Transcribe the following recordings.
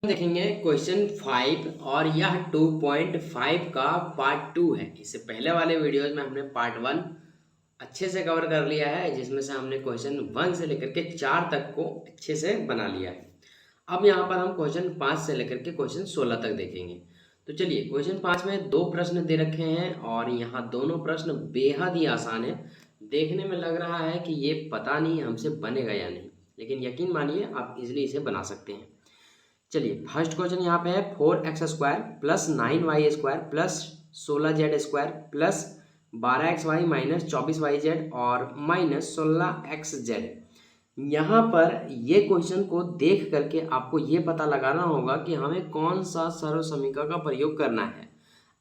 देखेंगे क्वेश्चन 5 और यह 2.5 का पार्ट 2 है। इससे पहले वाले वीडियोज में हमने पार्ट 1 अच्छे से कवर कर लिया है, जिसमें से हमने क्वेश्चन 1 से लेकर के 4 तक को अच्छे से बना लिया है। अब यहाँ पर हम क्वेश्चन 5 से लेकर के क्वेश्चन 16 तक देखेंगे। तो चलिए, क्वेश्चन 5 में 2 प्रश्न दे रखे हैं और यहाँ दोनों प्रश्न बेहद ही आसान है। देखने में लग रहा है कि ये पता नहीं हमसे बनेगा या नहीं, लेकिन यकीन मानिए आप इजिली इसे बना सकते हैं। चलिए, फर्स्ट क्वेश्चन यहाँ पे है 4x² plus 9y² plus 16z² plus 12xy minus 24yz और माइनस 16xz। यहाँ पर ये क्वेश्चन को देख करके आपको ये पता लगाना होगा कि हमें कौन सा सर्व समीकरण का प्रयोग करना है।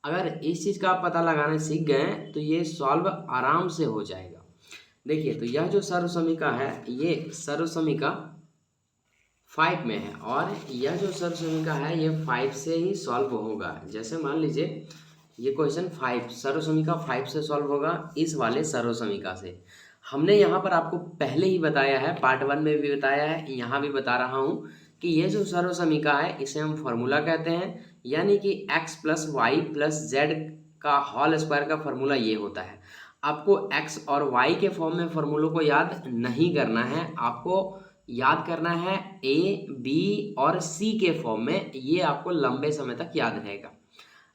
अगर इस चीज़ का आप पता लगाना सीख गए तो ये सॉल्व आराम से हो जाएगा। देखिए, तो यह जो सर्व समीकरण है, ये सर्व समीकरण 5 में है और यह जो सर्व समीकरण है ये 5 से ही सॉल्व होगा। जैसे मान लीजिए ये क्वेश्चन 5 सर्व समीकरण 5 से सॉल्व होगा, इस वाले सर्व समीकरण से। हमने यहाँ पर आपको पहले ही बताया है, पार्ट 1 में भी बताया है, यहाँ भी बता रहा हूँ कि ये जो सर्व समीकरण है इसे हम फॉर्मूला कहते हैं, यानी कि x plus y plus z का होल स्क्वायर का फॉर्मूला ये होता है। आपको x और y के फॉर्म में फॉर्मूलों को याद नहीं करना है, आपको याद करना है ए बी और सी के फॉर्म में। ये आपको लंबे समय तक याद रहेगा।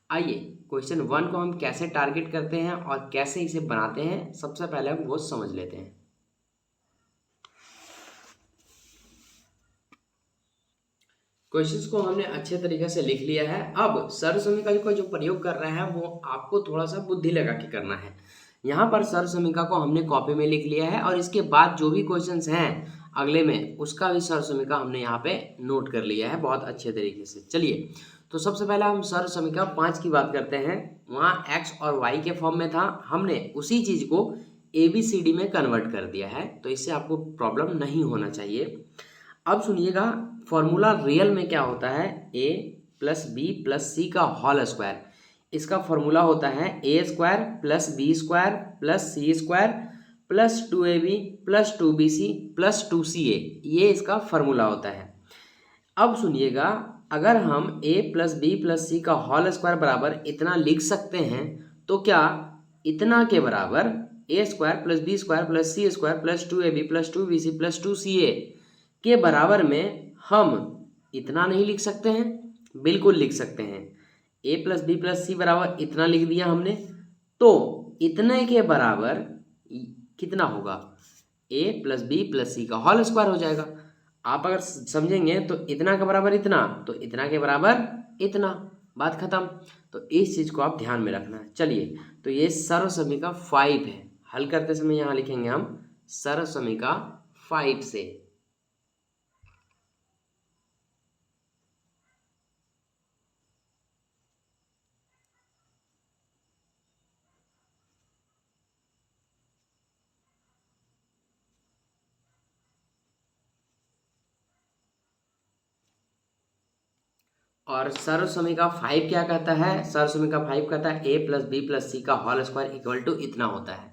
आइए, क्वेश्चन 1 को हम कैसे टारगेट करते हैं और कैसे इसे बनाते हैं, सबसे पहले हम वो समझ लेते हैं। क्वेश्चंस को हमने अच्छे तरीके से लिख लिया है। अब सर्व समीकरण का जो प्रयोग कर रहे हैं वो आपको थोड़ा सा बुद्धि लगा के करना है। यहाँ पर सर्व समीकरण को हमने कॉपी में लिख लिया है और इसके बाद जो भी क्वेश्चंस हैं अगले में, उसका भी सर्व समीकरण हमने यहाँ पे नोट कर लिया है बहुत अच्छे तरीके से। चलिए, तो सबसे पहले हम सर्व समीकरण 5 की बात करते हैं। वहाँ x और y के फॉर्म में था, हमने उसी चीज़ को ABCD में कन्वर्ट कर दिया है, तो इससे आपको प्रॉब्लम नहीं होना चाहिए। अब सुनिएगा, फॉर्मूला रियल में क्या होता है, a प्लस बी प्लस सी का होल स्क्वायर। इसका फॉर्मूला होता है a² plus b² plus c² plus 2ab plus 2bc plus 2ca, ये इसका फॉर्मूला होता है। अब सुनिएगा, अगर हम a प्लस बी प्लस सी का होल स्क्वायर बराबर इतना लिख सकते हैं, तो क्या इतना के बराबर a² plus b² plus c² plus 2ab plus 2bc plus 2ca के बराबर में हम इतना नहीं लिख सकते हैं? बिल्कुल लिख सकते हैं। a प्लस बी प्लस सी बराबर इतना लिख दिया हमने, तो इतने के बराबर कितना होगा, a प्लस बी प्लस सी का होल स्क्वायर हो जाएगा। आप अगर समझेंगे तो इतना के बराबर इतना, तो इतना के बराबर इतना, बात खत्म। तो इस चीज़ को आप ध्यान में रखना। चलिए, तो ये सर्व समीकरण 5 है। हल करते समय यहाँ लिखेंगे हम सर्व समीकरण 5 से। और सर्व समीकरण 5 क्या कहता है, सर्व समीकरण 5 कहता है a प्लस बी प्लस सी का होल स्क्वायर इक्वल टू इतना होता है।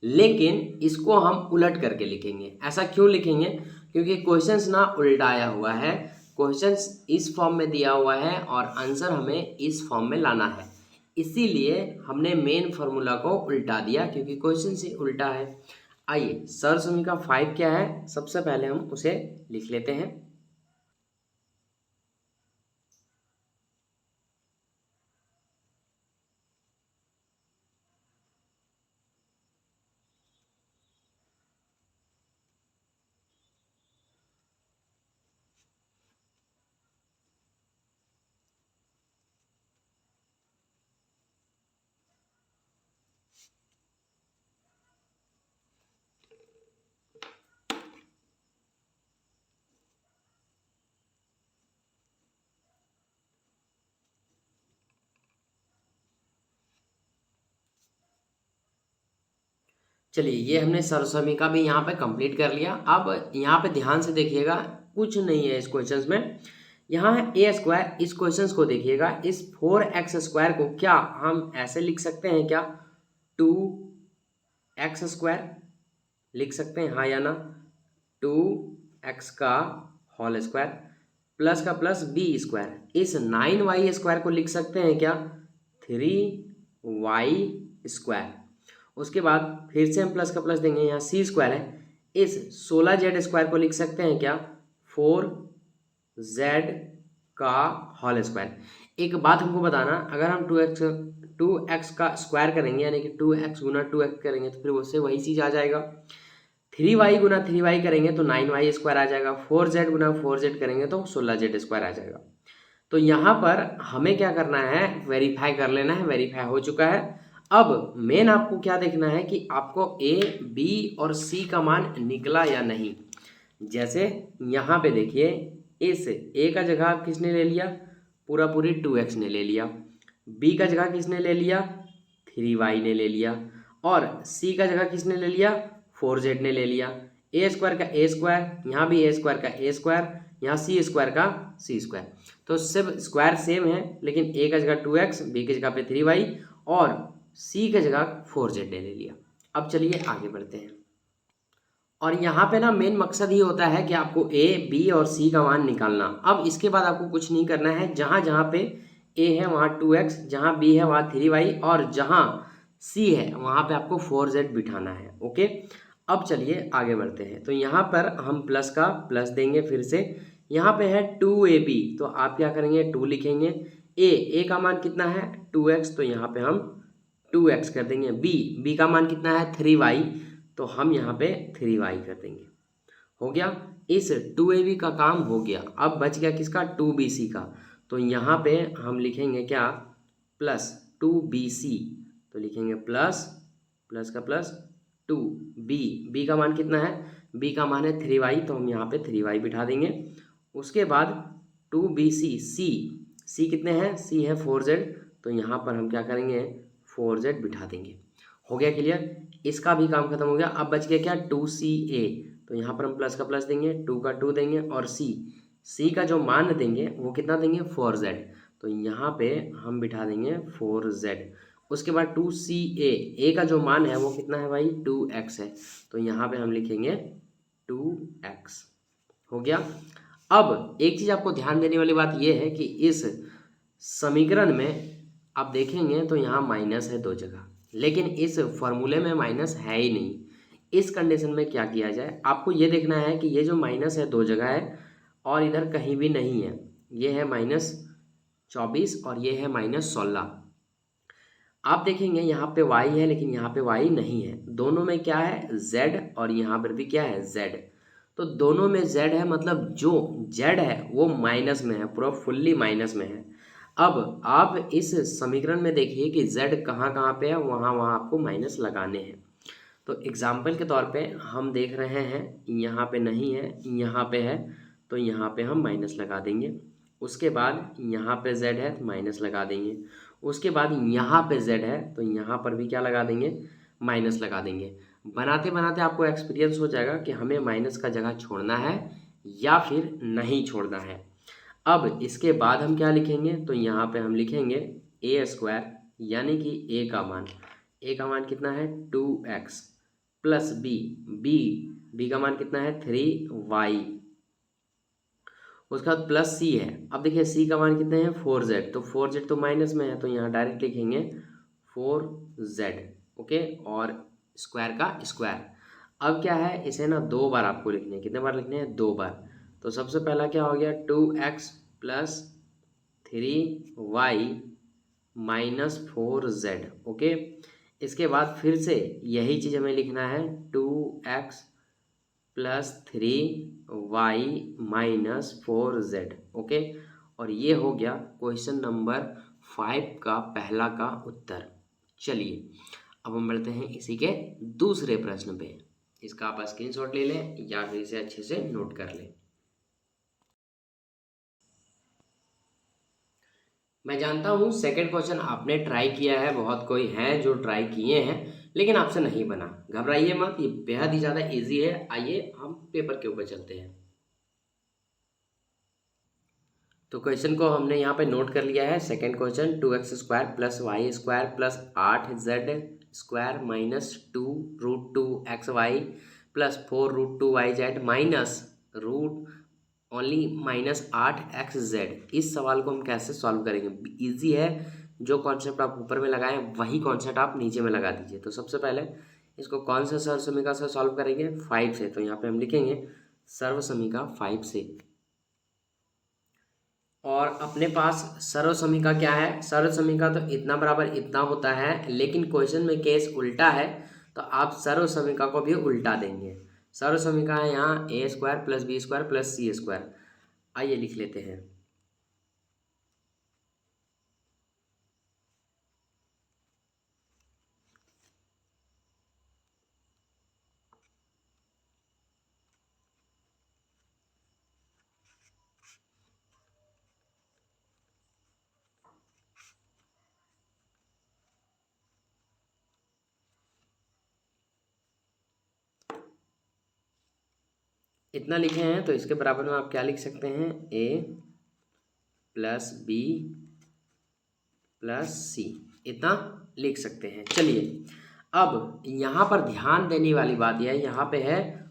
लेकिन इसको हम उलट करके लिखेंगे। ऐसा क्यों लिखेंगे? क्योंकि क्वेश्चंस ना उल्टाया हुआ है, क्वेश्चंस इस फॉर्म में दिया हुआ है और आंसर हमें इस फॉर्म में लाना है। इसीलिए हमने मेन फार्मूला को उल्टा दिया, क्योंकि क्वेश्चन से उल्टा है। आइए, सर्व समीकरण 5 क्या है, सबसे पहले हम उसे लिख लेते हैं। चलिए, ये हमने सर्व समीकरण भी यहाँ पे कंप्लीट कर लिया। अब यहाँ पे ध्यान से देखिएगा, कुछ नहीं है इस क्वेश्चंस में। यहाँ है a²। इस क्वेश्चंस को देखिएगा, इस 4x² को क्या हम ऐसे लिख सकते हैं क्या, 2x² लिख सकते हैं, हाँ या ना? 2x का होल स्क्वायर प्लस का प्लस बी स्क्वायर। इस 9y स्क्वायर को लिख सकते हैं क्या 3y स्क्वायर। उसके बाद फिर से हम प्लस का प्लस देंगे, यहाँ सी स्क्वायर है। इस 16z स्क्वायर को लिख सकते हैं क्या 4z का होल स्क्वायर। एक बात हमको बताना, अगर हम 2x का स्क्वायर करेंगे यानी कि 2x गुना 2x करेंगे तो फिर उससे वही चीज़ आ जाएगा। 3y गुना 3y करेंगे तो 9y स्क्वायर आ जाएगा। 4z गुना 4z करेंगे तो 16z स्क्वायर आ जाएगा। तो यहाँ पर हमें क्या करना है, वेरीफाई कर लेना है। वेरीफाई हो चुका है। अब मेन आपको क्या देखना है कि आपको a, b और c का मान निकला या नहीं। जैसे यहाँ पे देखिए, इस a का जगह किसने ले लिया, पूरा पूरी 2x ने ले लिया। b का जगह किसने ले लिया, 3y ने ले लिया। और c का जगह किसने ले लिया, 4z ने ले लिया। a स्क्वायर का a स्क्वायर, यहाँ भी a स्क्वायर का a स्क्वायर, यहाँ c स्क्वायर का c स्क्वायर। तो सब स्क्वायर सेम है, लेकिन a का जगह 2x, b की जगह पे 3y और c की जगह 4z ने ले लिया। अब चलिए आगे बढ़ते हैं। और यहाँ पे ना मेन मकसद ये होता है कि आपको a, b और c का मान निकालना। अब इसके बाद आपको कुछ नहीं करना है। जहाँ जहाँ पे a है वहाँ 2x, जहाँ b है वहाँ 3y और जहाँ c है वहाँ पे आपको 4z बिठाना है। ओके, अब चलिए आगे बढ़ते हैं। तो यहाँ पर हम प्लस का प्लस देंगे। फिर से यहाँ पे है 2ab, तो आप क्या करेंगे 2 लिखेंगे। a का मान कितना है 2x, तो यहाँ पे हम 2x कर देंगे। b का मान कितना है 3y, तो हम यहाँ पे 3y कर देंगे। हो गया, इस 2ab का काम हो गया। अब बच गया किसका 2bc का। तो यहाँ पे हम लिखेंगे क्या प्लस 2bc, तो लिखेंगे प्लस प्लस का प्लस 2b का मान कितना है, b का मान है 3y, तो हम यहाँ पे 3y बिठा देंगे। उसके बाद 2bc, c कितने हैं, c है 4z, तो यहाँ पर हम क्या करेंगे 4z बिठा देंगे। हो गया क्लियर, इसका भी काम खत्म हो गया। अब बच गया क्या 2ca, तो यहाँ पर हम प्लस का प्लस देंगे, 2 का 2 देंगे और c का जो मान देंगे वो कितना देंगे 4z, तो यहाँ पे हम बिठा देंगे 4z। उसके बाद 2ca, का जो मान है वो कितना है भाई 2x है, तो यहाँ पे हम लिखेंगे 2x। हो गया। अब एक चीज़ आपको ध्यान देने वाली बात यह है कि इस समीकरण में आप देखेंगे तो यहाँ माइनस है 2 जगह, लेकिन इस फॉर्मूले में माइनस है ही नहीं। इस कंडीशन में क्या किया जाए, आपको ये देखना है कि ये जो माइनस है 2 जगह है और इधर कहीं भी नहीं है। ये है -24 और ये है -16। आप देखेंगे यहाँ पे y है लेकिन यहाँ पे y नहीं है। दोनों में क्या है z और यहाँ पर भी क्या है z। तो दोनों में z है, मतलब जो z है वो माइनस में है, पूरा फुल्ली माइनस में है। अब आप इस समीकरण में देखिए कि z कहाँ कहाँ पे है, वहाँ वहाँ आपको माइनस लगाने हैं। तो एग्जाम्पल के तौर पे हम देख रहे हैं यहाँ पे नहीं है, यहाँ पे है, तो यहाँ पे हम माइनस लगा देंगे। उसके बाद यहाँ पे z है तो माइनस लगा देंगे। उसके बाद यहाँ पे z है तो यहाँ पर भी क्या लगा देंगे माइनस लगा देंगे। बनाते बनाते आपको एक्सपीरियंस हो जाएगा कि हमें माइनस का जगह छोड़ना है या फिर नहीं छोड़ना है। अब इसके बाद हम क्या लिखेंगे, तो यहाँ पे हम लिखेंगे a स्क्वायर, यानी कि a का मान कितना है 2x प्लस b का मान कितना है 3y। उसके बाद प्लस c है। अब देखिए c का मान कितने हैं 4z, तो 4z तो माइनस में है तो यहाँ डायरेक्ट लिखेंगे 4z। ओके, और स्क्वायर का स्क्वायर। अब क्या है, इसे ना 2 बार आपको लिखने हैं। कितने बार लिखने हैं 2 बार। तो सबसे पहला क्या हो गया 2x plus 3y minus 4z। Okay, इसके बाद फिर से यही चीज़ हमें लिखना है 2x plus 3y minus 4z। Okay, और ये हो गया क्वेश्चन नंबर 5 का पहला का उत्तर। चलिए अब हम बढ़ते हैं इसी के दूसरे प्रश्न पे। इसका आप स्क्रीनशॉट ले लें या फिर इसे अच्छे से नोट कर लें। मैं जानता हूँ सेकंड क्वेश्चन आपने ट्राई किया है, बहुत कोई हैं जो ट्राई किए हैं लेकिन आपसे नहीं बना। घबराइए मत, ये बेहद ही ज़्यादा इजी है। आइए हम पेपर के ऊपर चलते हैं। तो क्वेश्चन को हमने यहाँ पे नोट कर लिया है। Second question 2x square plus y square plus 8z square minus 2√2xy plus 4√2yz minus only -8xz। इस सवाल को हम कैसे सॉल्व करेंगे? इजी है, जो कॉन्सेप्ट आप ऊपर में लगाए वही कॉन्सेप्ट आप नीचे में लगा दीजिए। तो सबसे पहले इसको कौन सा सर्व समीकरण से सॉल्व करेंगे? 5 से। तो यहाँ पे हम लिखेंगे सर्व समीकरण 5 से। और अपने पास सर्व समीकरण क्या है? सर्व समीकरण तो इतना बराबर इतना होता है, लेकिन क्वेश्चन में केस उल्टा है, तो आप सर्व समीकरण को भी उल्टा देंगे। सर्व समीकरण है यहाँ a² + b² + c²। आइए लिख लेते हैं। इतना लिखे हैं तो इसके बराबर में आप क्या लिख सकते हैं? a + b + c, इतना लिख सकते हैं। चलिए अब यहाँ पर ध्यान देने वाली बात यह है, यहाँ पे है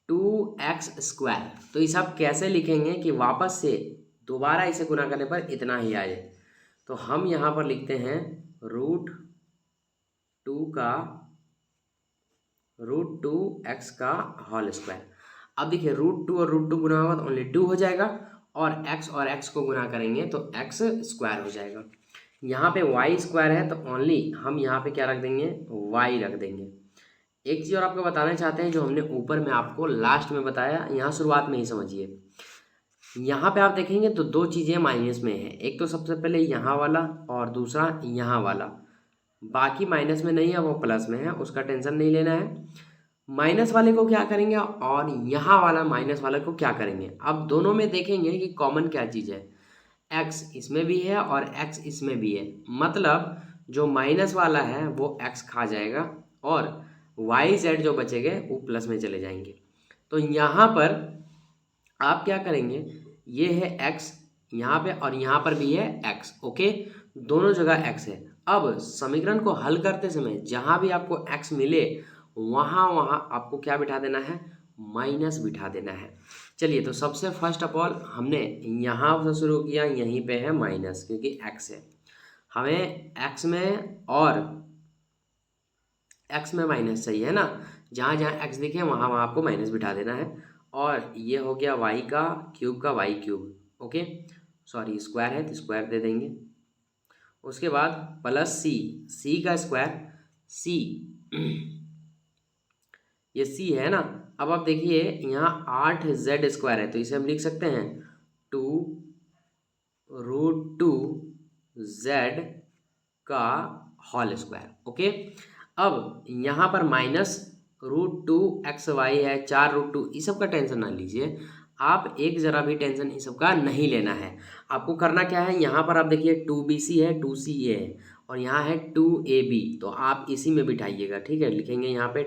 2x²। तो इसे आप कैसे लिखेंगे कि वापस से दोबारा इसे गुना करने पर इतना ही आ जाए? तो हम यहाँ पर लिखते हैं √2x²। अब देखिए √2 और √2 गुना होगा तो ओनली 2 हो जाएगा, और x और x को गुना करेंगे तो x² हो जाएगा। यहाँ पे y² है तो ओनली हम यहाँ पे क्या रख देंगे? y रख देंगे। एक चीज़ और आपको बताना चाहते हैं, जो हमने ऊपर में आपको लास्ट में बताया, यहाँ शुरुआत में ही समझिए। यहाँ पे आप देखेंगे तो दो चीज़ें माइनस में है, एक तो सबसे पहले यहाँ वाला और दूसरा यहाँ वाला। बाकी माइनस में नहीं है, वो प्लस में है, उसका टेंशन नहीं लेना है। माइनस वाले को क्या करेंगे और यहाँ वाला माइनस वाले को क्या करेंगे? अब दोनों में देखेंगे कि कॉमन क्या चीज़ है। x इसमें भी है और x इसमें भी है, मतलब जो माइनस वाला है वो x खा जाएगा और yz जो बचेंगे वो प्लस में चले जाएंगे। तो यहाँ पर आप क्या करेंगे? ये है x यहाँ पे और यहाँ पर भी है x। ओके, दोनों जगह x है। अब समीकरण को हल करते समय जहाँ भी आपको x मिले वहाँ वहाँ आपको क्या बिठा देना है? माइनस बिठा देना है। चलिए तो सबसे फर्स्ट ऑफ ऑल हमने यहाँ से शुरू किया, यहीं पे है माइनस, क्योंकि x है। हमें x में और x में माइनस चाहिए है ना, जहाँ जहाँ x दिखे वहाँ वहाँ आपको माइनस बिठा देना है। और ये हो गया y का क्यूब का y³। ओके, सॉरी स्क्वायर है तो स्क्वायर दे देंगे। उसके बाद प्लस c का स्क्वायर c, ये c है ना। अब आप देखिए यहाँ 8z² है, तो इसे हम लिख सकते हैं 2√2z का होल स्क्वायर। ओके, अब यहाँ पर -√2xy है, 4√2, इस सब का टेंशन ना लीजिए आप, एक जरा भी टेंशन इस सब का नहीं लेना है। आपको करना क्या है? यहाँ पर आप देखिए 2bc है, 2ca है और यहाँ है 2ab, तो आप इसी में बिठाइएगा। ठीक है, लिखेंगे यहाँ पे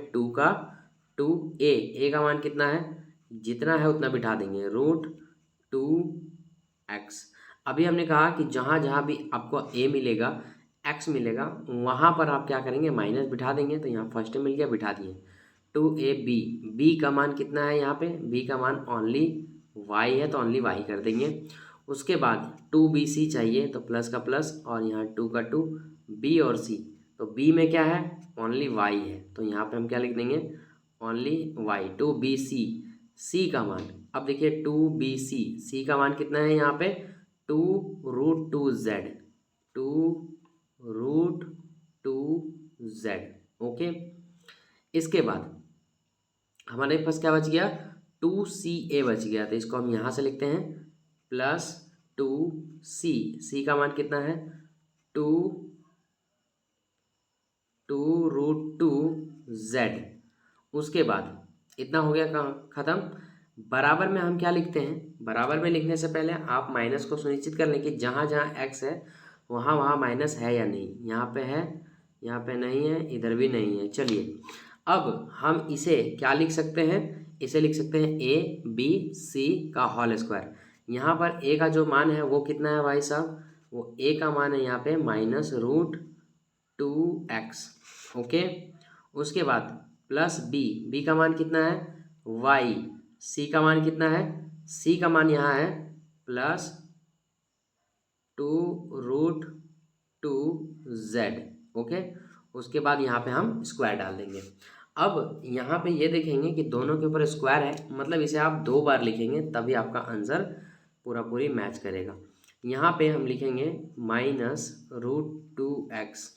2a का मान कितना है? जितना है उतना बिठा देंगे, √2x। अभी हमने कहा कि जहाँ जहाँ भी आपको a मिलेगा, x मिलेगा, वहाँ पर आप क्या करेंगे? माइनस बिठा देंगे। तो यहाँ फर्स्ट मिल गया, बिठा दिए 2ab। b का मान कितना है? यहाँ पे b का मान ओनली y है तो ओनली y कर देंगे। उसके बाद 2bc चाहिए तो प्लस का प्लस और यहाँ 2 का 2, b और c, तो b में क्या है? ओनली y है, तो यहाँ पे हम क्या लिख देंगे? Only y। 2bc, c का मान, अब देखिए 2bc, c का मान कितना है यहाँ पे? 2√2z, 2√2z। ओके, इसके बाद हमारे पास क्या बच गया? 2ca बच गया, तो इसको हम यहाँ से लिखते हैं प्लस 2c का मान कितना है? 2√2z। उसके बाद इतना हो गया कहाँ ख़त्म। बराबर में हम क्या लिखते हैं? बराबर में लिखने से पहले आप माइनस को सुनिश्चित कर लें कि जहाँ जहाँ x है वहाँ वहाँ माइनस है या नहीं। यहाँ पे है, यहाँ पे नहीं है, इधर भी नहीं है। चलिए अब हम इसे क्या लिख सकते हैं? इसे लिख सकते हैं abc का होल स्क्वायर। यहाँ पर a का जो मान है वो कितना है भाई साहब? वो a का मान है यहाँ पे -√2x। ओके, उसके बाद प्लस b का मान कितना है? y, c का मान कितना है? c का मान यहाँ है प्लस 2√2z। ओके, उसके बाद यहाँ पे हम स्क्वायर डाल देंगे। अब यहाँ पे ये देखेंगे कि दोनों के ऊपर स्क्वायर है, मतलब इसे आप 2 बार लिखेंगे तभी आपका आंसर पूरा पूरी मैच करेगा। यहाँ पे हम लिखेंगे -√2x,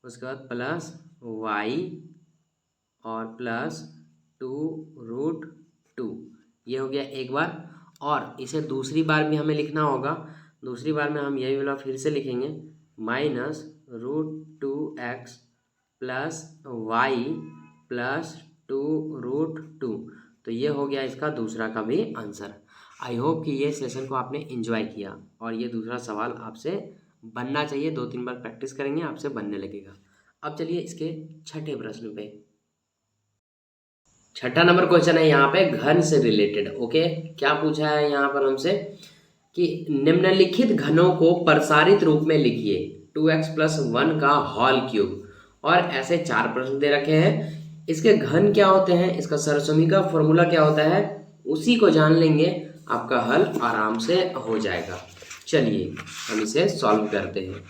उसके बाद प्लस y और प्लस 2√2। ये हो गया एक बार, और इसे दूसरी बार भी हमें लिखना होगा। दूसरी बार में हम यही वाला फिर से लिखेंगे -√2x प्लस y प्लस 2√2। तो ये हो गया इसका दूसरा का भी आंसर। आई होप कि ये सेशन को आपने एंजॉय किया और ये दूसरा सवाल आपसे बनना चाहिए। 2-3 बार प्रैक्टिस करेंगे आपसे बनने लगेगा। अब चलिए इसके छठे प्रश्न पे। छठा नंबर क्वेश्चन है यहाँ पे घन से रिलेटेड। ओके, क्या पूछा है यहाँ पर हमसे कि निम्नलिखित घनों को प्रसारित रूप में लिखिए 2x + 1 का होल क्यूब। और ऐसे 4 प्रश्न दे रखे हैं। इसके घन क्या होते हैं, इसका सरसमी का फॉर्मूला क्या होता है, उसी को जान लेंगे, आपका हल आराम से हो जाएगा। चलिए हम इसे सॉल्व करते हैं।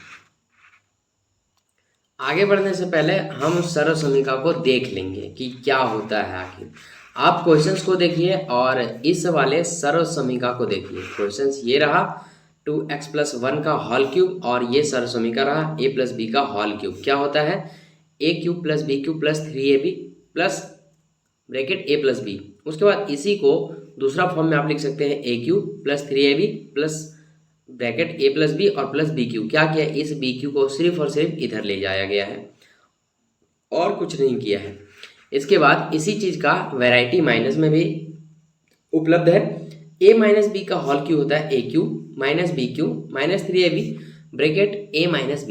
आगे बढ़ने से पहले हम सर्वसमीका को देख लेंगे कि क्या होता है आखिर। आप क्वेश्चंस को देखिए और इस वाले सर्वसमीका को देखिए। क्वेश्चंस ये रहा 2x + 1 का होल क्यूब और ये सर्वसमीका रहा a + b का होल क्यूब। क्या होता है a³ + b³ + 3ab plus bracket a + b। उसके बाद इसी को दूसरा फॉर्म में आप लिख सकते हैं a³ + 3ab plus bracket a + b और प्लस b³। क्या किया, इस b³ को सिर्फ और सिर्फ इधर ले जाया गया है और कुछ नहीं किया है। इसके बाद इसी चीज़ का वैरायटी माइनस में भी उपलब्ध है। a - b का होल क्यूब होता है a³ - b³ - 3ab bracket a - b।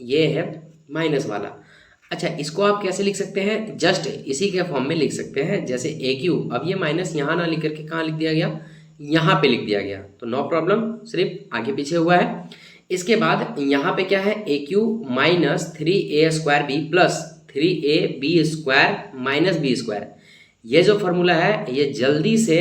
ये है माइनस वाला। अच्छा, इसको आप कैसे लिख सकते हैं, जस्ट इसी के फॉर्म में लिख सकते हैं। जैसे a³, अब ये माइनस यहाँ ना लिख करके कहाँ लिख दिया गया, यहाँ पे लिख दिया गया, तो नो प्रॉब्लम, सिर्फ आगे पीछे हुआ है। इसके बाद यहाँ पे क्या है a³ - 3a² plus 3ab² - b²। ये जो फॉर्मूला है ये जल्दी से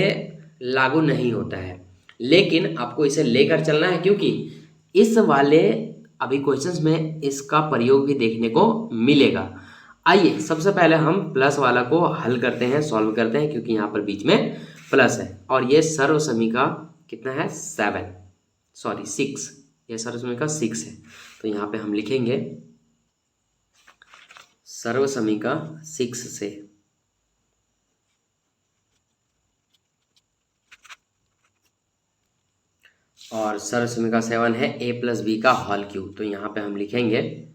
लागू नहीं होता है, लेकिन आपको इसे लेकर चलना है क्योंकि इस वाले अभी क्वेश्चंस में इसका प्रयोग भी देखने को मिलेगा। आइए सबसे पहले हम प्लस वाला को हल करते हैं, सॉल्व करते हैं, क्योंकि यहाँ पर बीच में प्लस है और ये सर्वसमीका कितना है 6। ये सर्वसमीका 6 है, तो यहाँ पे हम लिखेंगे सर्वसमीका 6 से। और सर्वसमीका 7 है a + b का होल क्यूब। तो यहाँ पे हम लिखेंगे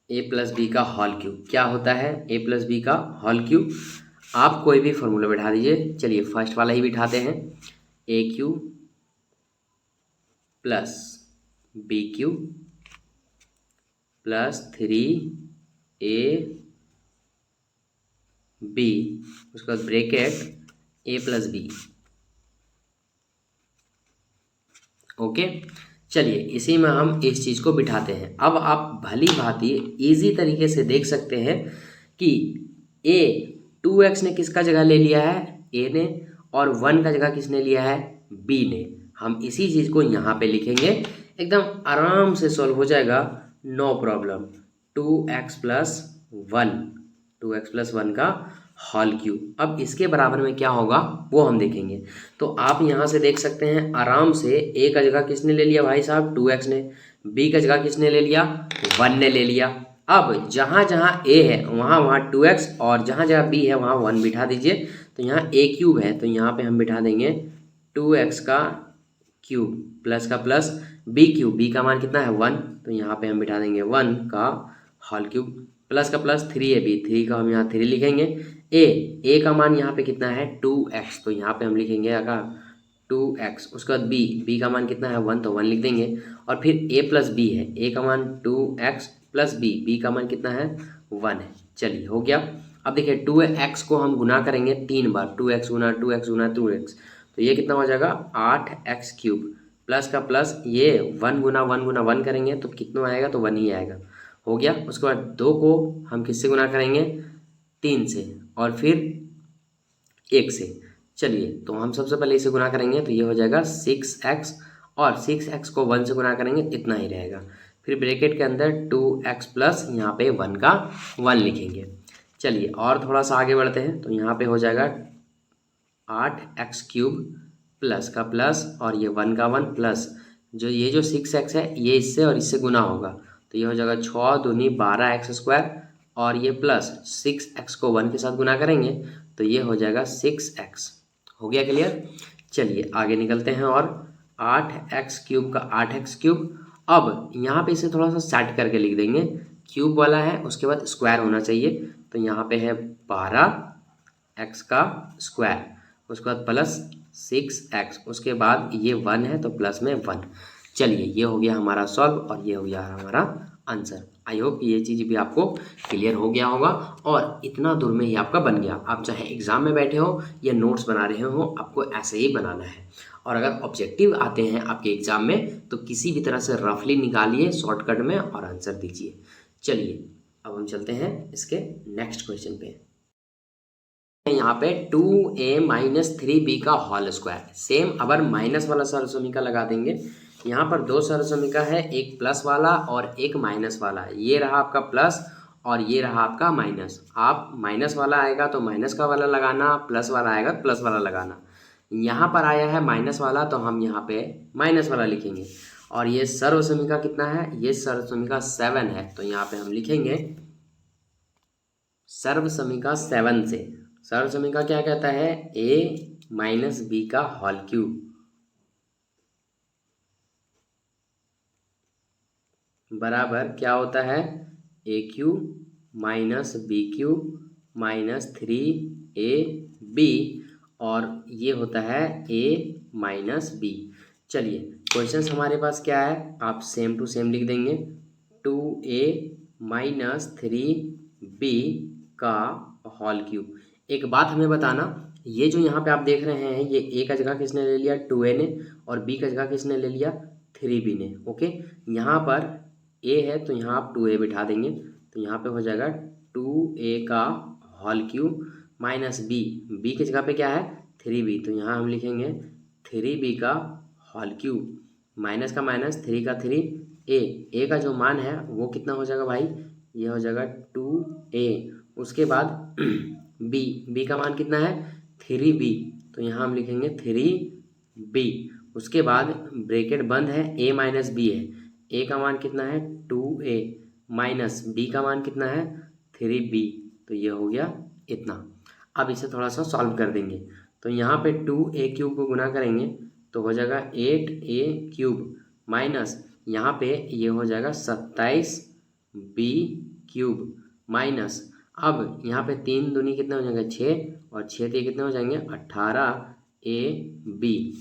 a + b का होल क्यूब। क्या होता है a + b का होल क्यूब, आप कोई भी फॉर्मूला बैठा दीजिए। चलिए फर्स्ट वाला ही बिठाते हैं, a³ + b³ + 3ab, उसके बाद ब्रैकेट a + b। ओके, चलिए इसी में हम इस चीज़ को बिठाते हैं। अब आप भली भांति इजी तरीके से देख सकते हैं कि a 2x ने किसका जगह ले लिया है, a ने, और 1 का जगह किसने लिया है, b ने। हम इसी चीज़ को यहाँ पे लिखेंगे, एकदम आराम से सॉल्व हो जाएगा, नो प्रॉब्लम। 2x + 1 का होल क्यूब। अब इसके बराबर में क्या होगा वो हम देखेंगे। तो आप यहाँ से देख सकते हैं आराम से, a का जगह किसने ले लिया भाई साहब, 2x ने, b का जगह किसने ले लिया, 1 ने ले लिया। अब जहाँ जहाँ a है वहाँ 2x और जहाँ जहाँ b है वहाँ 1 बिठा दीजिए। तो यहाँ a³ है तो यहाँ पे हम बिठा देंगे 2x का क्यूब प्लस का प्लस b³ b का मान कितना है 1, तो यहाँ पे हम बिठा देंगे 1 का होल क्यूब प्लस का प्लस 3ab, 3 का हम यहाँ 3 लिखेंगे। a का मान यहाँ पे कितना है 2x, तो यहाँ पे हम लिखेंगे अगर 2x। उसके बाद b का मान कितना है 1, तो 1 लिख देंगे। और फिर a + b है, a का मान 2x + b का मान कितना है 1 है। चलिए हो गया। अब देखिए 2x को हम गुना करेंगे 3 बार, 2x गुना 2x गुना 2x, तो ये कितना हो जाएगा 8x³ प्लस का प्लस ये 1 गुना 1 गुना 1 करेंगे तो कितना आएगा, तो 1 ही आएगा। हो गया। उसके बाद 2 को हम किससे गुना करेंगे, 3 से, और फिर 1 से। चलिए तो हम सबसे पहले इसे गुना करेंगे, तो ये हो जाएगा 6x, और 6x को 1 से गुना करेंगे, इतना ही रहेगा। फिर ब्रैकेट के अंदर 2x प्लस यहाँ पे 1 का 1 लिखेंगे। चलिए और थोड़ा सा आगे बढ़ते हैं, तो यहाँ पे हो जाएगा 8x क्यूब प्लस का प्लस, और ये 1 का 1 प्लस, ये जो 6x है ये इससे और इससे गुना होगा, तो ये हो जाएगा 6 दूनी 12x स्क्वायर, और ये प्लस 6x को 1 के साथ गुना करेंगे, तो ये हो जाएगा 6x। हो गया क्लियर। चलिए आगे निकलते हैं, और 8x क्यूब का 8x क्यूब। अब यहाँ पे इसे थोड़ा सा सेट करके लिख देंगे, क्यूब वाला है उसके बाद स्क्वायर होना चाहिए, तो यहाँ पे है 12x का स्क्वायर, उसके बाद प्लस 6x, उसके बाद ये 1 है तो प्लस में 1। चलिए ये हो गया हमारा सॉल्व, और ये हो गया हमारा आंसर। आई होप ये चीज़ भी आपको क्लियर हो गया होगा, और इतना दूर में ही आपका बन गया। आप चाहे एग्जाम में बैठे हो या नोट्स बना रहे हो, आपको ऐसे ही बनाना है। और अगर ऑब्जेक्टिव आते हैं आपके एग्जाम में, तो किसी भी तरह से रफली निकालिए शॉर्टकट में और आंसर दीजिए। चलिए अब हम चलते हैं इसके नेक्स्ट क्वेश्चन पे। यहाँ पे 2a माइनस 3b का होल स्क्वायर। सेम अगर माइनस वाला सरसमीका लगा देंगे, यहाँ पर 2 सरसमीका है, एक प्लस वाला और एक माइनस वाला। ये रहा आपका प्लस और ये रहा आपका माइनस। आप माइनस वाला आएगा तो माइनस का वाला लगाना, प्लस वाला आएगा तो प्लस वाला लगाना। यहाँ पर आया है माइनस वाला, तो हम यहाँ पे माइनस वाला लिखेंगे। और ये सर्वसमीका कितना है, ये सर्वसमीका 7 है, तो यहाँ पे हम लिखेंगे सर्वसमीका 7 से। सर्वसमीका क्या कहता है, a माइनस बी का होल क्यूब बराबर क्या होता है, a cube minus b cube minus 3ab, और ये होता है a माइनस बी। चलिए क्वेश्चन हमारे पास क्या है, आप सेम टू सेम लिख देंगे, 2a माइनस 3b का होल क्यूब। एक बात हमें बताना, ये जो यहाँ पे आप देख रहे हैं, ये a का जगह किसने ले लिया, 2a ने, और b का जगह किसने ले लिया, 3b ने। ओके, यहाँ पर a है तो यहाँ आप 2a बिठा देंगे, तो यहाँ पे हो जाएगा 2a का होल क्यूब माइनस b की जगह पे क्या है, 3b, तो यहाँ हम लिखेंगे 3b का होल क्यूब, माइनस का माइनस, 3 का 3, a का जो मान है वो कितना हो जाएगा भाई, ये हो जाएगा 2a। उसके बाद b का मान कितना है, 3b, तो यहाँ हम लिखेंगे 3b। उसके बाद ब्रैकेट बंद है, a माइनस बी है, a का मान कितना है, 2a, माइनस b का मान कितना है, 3b, तो ये हो गया इतना। अब इसे थोड़ा सा सॉल्व कर देंगे, तो यहाँ पे 2a क्यूब को गुना करेंगे तो हो जाएगा 8a क्यूब, माइनस यहाँ पे ये हो जाएगा 27b क्यूब, माइनस अब यहाँ पे 3 दूनी कितना हो जाएगा 6, और 6 तो कितने हो जाएंगे 18ab।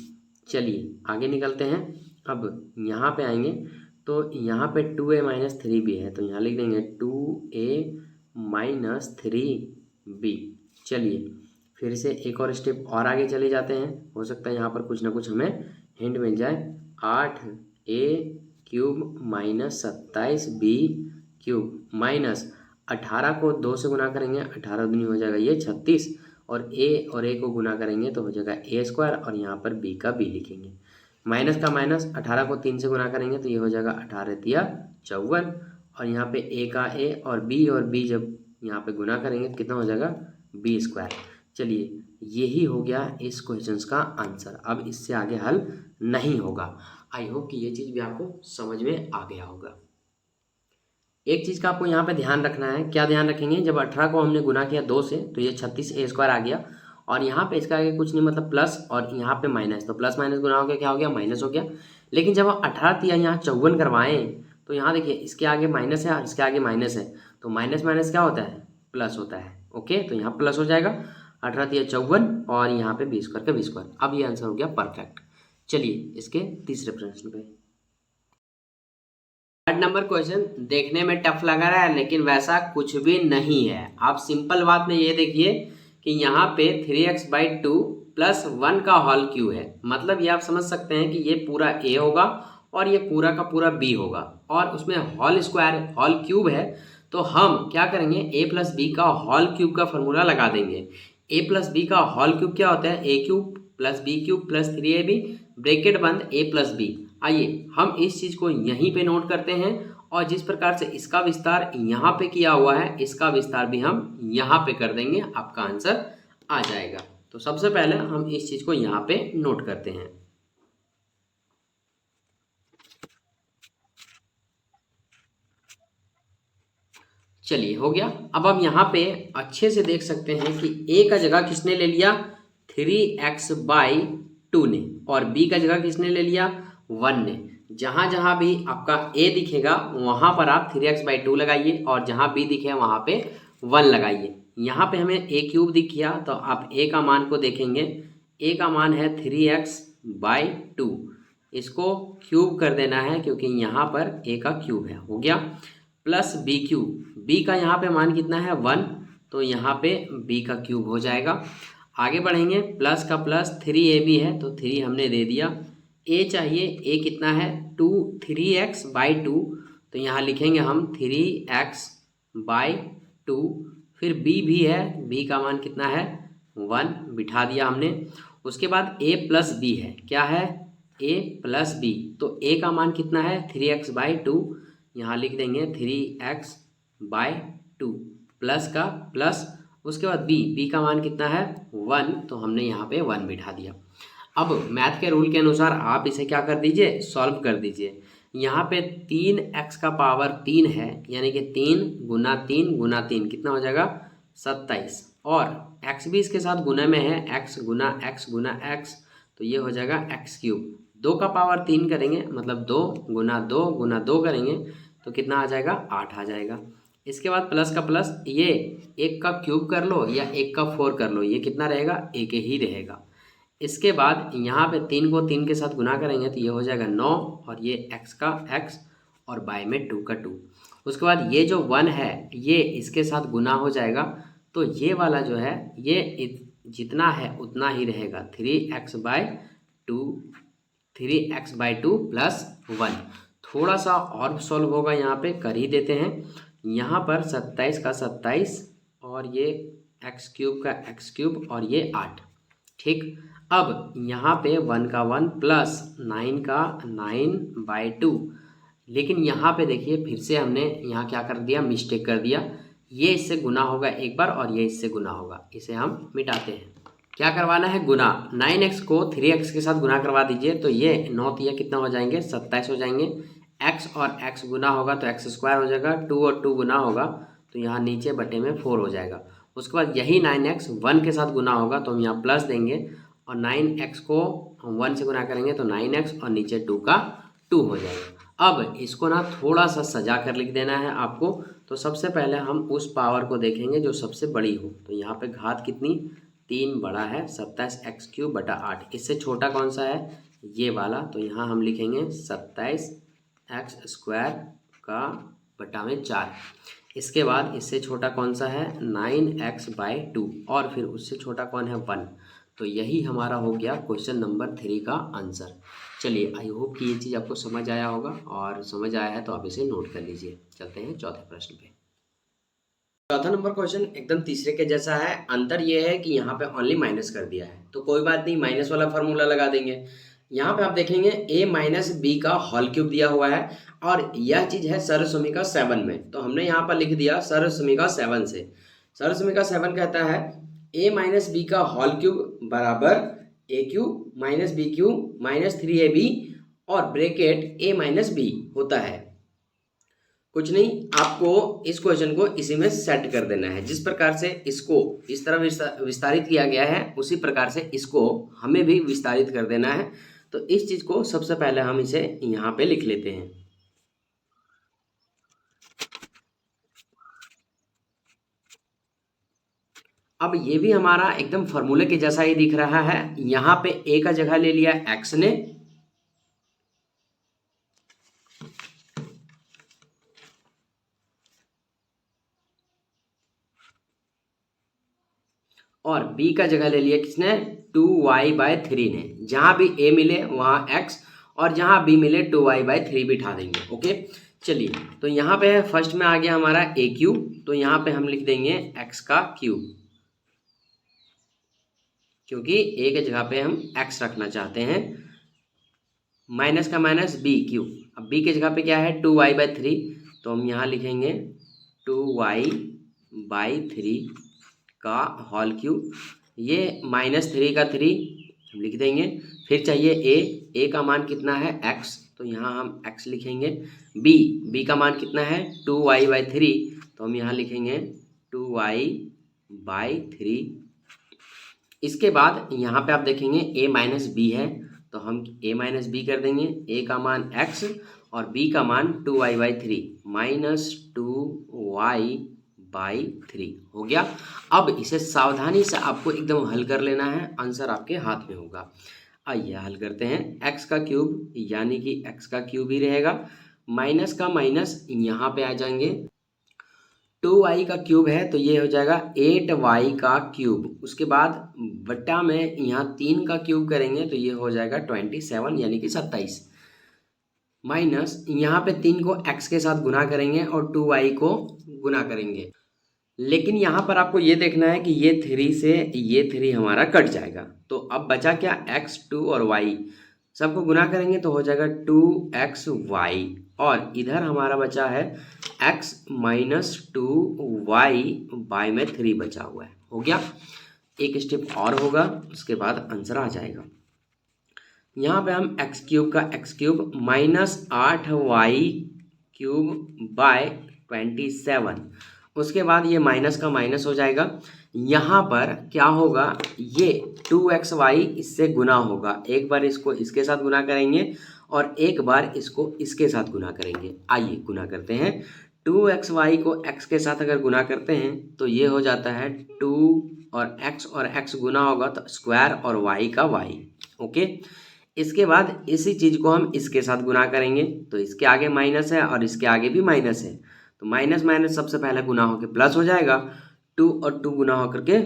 चलिए आगे निकलते हैं। अब यहाँ पे आएंगे तो यहाँ पे 2a माइनस 3b है, तो यहाँ लिख देंगे 2a माइनस 3b। चलिए फिर से एक और स्टेप और आगे चले जाते हैं, हो सकता है यहाँ पर कुछ ना कुछ हमें हिंट मिल जाए। 8a cube minus 27b cube, minus 18 को 2 से गुना करेंगे, 18 दूनी हो जाएगा ये 36, और a को गुना करेंगे तो हो जाएगा a स्क्वायर, और यहाँ पर b का b लिखेंगे। माइनस का माइनस, 18 को 3 से गुना करेंगे तो ये हो जाएगा 18 तिया 54, और यहाँ पे a का a और b जब यहाँ पे गुना करेंगे तो कितना हो जाएगा b स्क्वायर। चलिए यही हो गया इस क्वेश्चन का आंसर। अब इससे आगे हल नहीं होगा। आई होप कि ये चीज़ भी आपको समझ में आ गया होगा। एक चीज़ का आपको यहाँ पे ध्यान रखना है, क्या ध्यान रखेंगे, जब 18 को हमने गुना किया 2 से तो ये 36a स्क्वायर आ गया, और यहाँ पे इसका आगे कुछ नहीं, मतलब प्लस और यहाँ पे माइनस, तो प्लस माइनस गुना हो गया, क्या हो गया माइनस हो गया। लेकिन जब 18 तिया यहाँ 54 करवाएं तो यहाँ देखिए इसके आगे माइनस है और इसके आगे माइनस है, तो माइनस माइनस क्या होता है, प्लस होता है। ओके, तो यहाँ प्लस हो जाएगा, 18 तिया 54 और यहाँ पे 20 स्क्वायर का 20 स्क्वायर। अब ये आंसर हो गया परफेक्ट। चलिए इसके तीसरे प्रश्न पे। थर्ड नंबर क्वेश्चन देखने में टफ लग रहा है, लेकिन वैसा कुछ भी नहीं है। आप सिंपल बात में ये देखिए कि यहाँ पे 3x/2 + 1 का होल क्यूब है, मतलब ये आप समझ सकते हैं कि ये पूरा a होगा और ये पूरा का पूरा b होगा और उसमें होल स्क्वायर होल क्यूब है, तो हम क्या करेंगे a प्लस बी का होल क्यूब का फॉर्मूला लगा देंगे। a प्लस बी का होल क्यूब क्या होता है, a cube plus B cube plus 3ab bracket बंद a प्लस बी। आइए हम इस चीज़ को यहीं पे नोट करते हैं और जिस प्रकार से इसका विस्तार यहाँ पे किया हुआ है इसका विस्तार भी हम यहाँ पे कर देंगे, आपका आंसर आ जाएगा। तो सबसे पहले हम इस चीज़ को यहाँ पे नोट करते हैं। चलिए हो गया। अब हम यहाँ पे अच्छे से देख सकते हैं कि a का जगह किसने ले लिया, 3x/2 ने, और b का जगह किसने ले लिया, 1 ने। जहाँ जहाँ भी आपका a दिखेगा वहाँ पर आप 3x/2 लगाइए और जहाँ b दिखे वहाँ पे 1 लगाइए। यहाँ पे हमें a क्यूब दिख गया तो आप a का मान को देखेंगे, a का मान है 3x/2, इसको क्यूब कर देना है क्योंकि यहाँ पर a का क्यूब है, हो गया। प्लस बी क्यूब, बी का यहाँ पे मान कितना है 1, तो यहाँ पे बी का क्यूब हो जाएगा। आगे बढ़ेंगे, प्लस का प्लस 3ab है तो 3 हमने दे दिया। a चाहिए, a कितना है 2, 3x/2, तो यहाँ लिखेंगे हम 3x/2। फिर b भी है, b का मान कितना है 1, बिठा दिया हमने। उसके बाद a प्लस b है, क्या है a प्लस b, तो a का मान कितना है 3x/2, यहाँ लिख देंगे 3x/2 प्लस का प्लस। उसके बाद b का मान कितना है 1, तो हमने यहाँ पे 1 बिठा दिया। अब मैथ के रूल के अनुसार आप इसे क्या कर दीजिए, सॉल्व कर दीजिए। यहाँ पे 3x का पावर 3 है, यानी कि 3 गुना 3 गुना 3 कितना हो जाएगा 27, और x भी इसके साथ गुना में है, x गुना x गुना x, तो ये हो जाएगा x क्यूब। 2 का पावर 3 करेंगे मतलब 2 गुना 2 गुना 2 करेंगे तो कितना आ जाएगा 8 आ जाएगा। इसके बाद प्लस का प्लस, ये 1 का क्यूब कर लो या 1 का 4 कर लो, ये कितना रहेगा 1 ही रहेगा। इसके बाद यहाँ पे 3 को 3 के साथ गुना करेंगे तो ये हो जाएगा 9, और ये x का x और बाय में 2 का 2। उसके बाद ये जो 1 है ये इसके साथ गुना हो जाएगा, तो ये वाला जो है ये जितना है उतना ही रहेगा, 3x/2 प्लस 1। थोड़ा सा और सॉल्व होगा, यहाँ पे कर ही देते हैं। यहाँ पर 27 का 27 और ये x क्यूब का x क्यूब और ये 8, ठीक। अब यहाँ पे 1 का 1 प्लस 9 का 9/2, लेकिन यहाँ पे देखिए फिर से हमने यहाँ क्या कर दिया, मिस्टेक कर दिया। ये इससे गुना होगा एक बार और ये इससे गुना होगा, इसे हम मिटाते हैं। क्या करवाना है, गुना। 9x को 3x के साथ गुना करवा दीजिए तो ये 9 तिया कितना हो जाएंगे 27 हो जाएंगे। x और x गुना होगा तो x स्क्वायर हो जाएगा, 2 और 2 गुना होगा तो यहाँ नीचे बटे में 4 हो जाएगा। उसके बाद यही 9x 1 के साथ गुना होगा तो हम यहाँ प्लस देंगे, और 9x को हम 1 से गुना करेंगे तो 9x और नीचे 2 का 2 हो जाएगा। अब इसको ना थोड़ा सा सजा कर लिख देना है आपको। तो सबसे पहले हम उस पावर को देखेंगे जो सबसे बड़ी हो, तो यहाँ पे घात कितनी 3 बड़ा है 27x3/8। इससे छोटा कौन सा है, ये वाला, तो यहाँ हम लिखेंगे 27x² का बटा में 4। इसके बाद इससे छोटा कौन सा है 9x/2, और फिर उससे छोटा कौन है 1। तो यही हमारा हो गया क्वेश्चन नंबर 3 का आंसर। चलिए आई होप कि ये चीज़ आपको समझ आया होगा, और समझ आया है तो आप इसे नोट कर लीजिए। चलते हैं चौथे प्रश्न पे। चौथा नंबर क्वेश्चन एकदम तीसरे के जैसा है, अंतर ये है कि यहाँ पे ओनली माइनस कर दिया है, तो कोई बात नहीं, माइनस वाला फार्मूला लगा देंगे। यहाँ पे आप देखेंगे a माइनस बी का होल क्यूब दिया हुआ है, और यह चीज़ है सर्वसमीका 7 में, तो हमने यहाँ पर लिख दिया सर्वसमीका 7 से। सर्वसमीका 7 कहता है a माइनस बी का होल क्यूब बराबर a cube minus b cube minus 3ab और ब्रैकेट a माइनस बी होता है। कुछ नहीं, आपको इस क्वेश्चन को इसी में सेट कर देना है। जिस प्रकार से इसको इस तरह विस्तारित किया गया है उसी प्रकार से इसको हमें भी विस्तारित कर देना है। तो इस चीज को सबसे पहले हम इसे यहाँ पे लिख लेते हैं। अब ये भी हमारा एकदम फॉर्मूले के जैसा ही दिख रहा है। यहाँ पे a का जगह ले लिया x ने, और b का जगह ले लिया किसने 2y/3 ने। जहां भी a मिले वहां x और जहाँ बी मिले 2y/3 बिठा देंगे। ओके, चलिए तो यहाँ पे फर्स्ट में आ गया हमारा ए क्यूब, तो यहाँ पे हम लिख देंगे एक्स का क्यूब, क्योंकि ए के जगह पे हम एक्स रखना चाहते हैं। माइनस का माइनस बी क्यूब, अब बी के जगह पे क्या है 2y/3, तो हम यहाँ लिखेंगे 2y/3 का होल क्यूब, ये -3 का 3 हम लिख देंगे। फिर चाहिए ए का मान कितना है x, तो यहाँ हम x लिखेंगे। बी का मान कितना है 2y/3, तो हम यहाँ लिखेंगे 2y/3। इसके बाद यहाँ पे आप देखेंगे a माइनस बी है, तो हम a माइनस बी कर देंगे। a का मान x और b का मान 2y/3 -2y/3 हो गया। अब इसे सावधानी से आपको एकदम हल कर लेना है, आंसर आपके हाथ में होगा। आइए हल करते हैं। x का क्यूब यानी कि x का क्यूब ही रहेगा, माइनस का माइनस यहाँ पे आ जाएंगे। 2y का क्यूब है तो ये हो जाएगा 8y का क्यूब, उसके बाद बट्टा में यहाँ 3 का क्यूब करेंगे तो ये हो जाएगा 27 यानी कि 27, माइनस यहाँ पे 3 को x के साथ गुना करेंगे और 2y को गुना करेंगे। लेकिन यहाँ पर आपको ये देखना है कि ये 3 से ये 3 हमारा कट जाएगा, तो अब बचा क्या x 2 और y, सबको गुना करेंगे तो हो जाएगा 2xy, और इधर हमारा बचा है x -2y में 3 बचा हुआ है। हो गया, एक स्टेप और होगा उसके बाद आंसर आ जाएगा। यहाँ पे हम x क्यूब का x क्यूब -8y³/27, उसके बाद ये माइनस का माइनस हो जाएगा। यहाँ पर क्या होगा, ये 2xy इससे गुना होगा, एक बार इसको इसके साथ गुना करेंगे और एक बार इसको इसके साथ गुना करेंगे। आइए गुना करते हैं। 2xy को x के साथ अगर गुना करते हैं तो ये हो जाता है 2 और x गुना होगा तो स्क्वायर और y का y। ओके, इसके बाद इसी चीज़ को हम इसके साथ गुना करेंगे तो इसके आगे माइनस है और इसके आगे भी माइनस है, तो माइनस माइनस सबसे पहले गुना होकर प्लस हो जाएगा, 2 और 2 गुना होकर के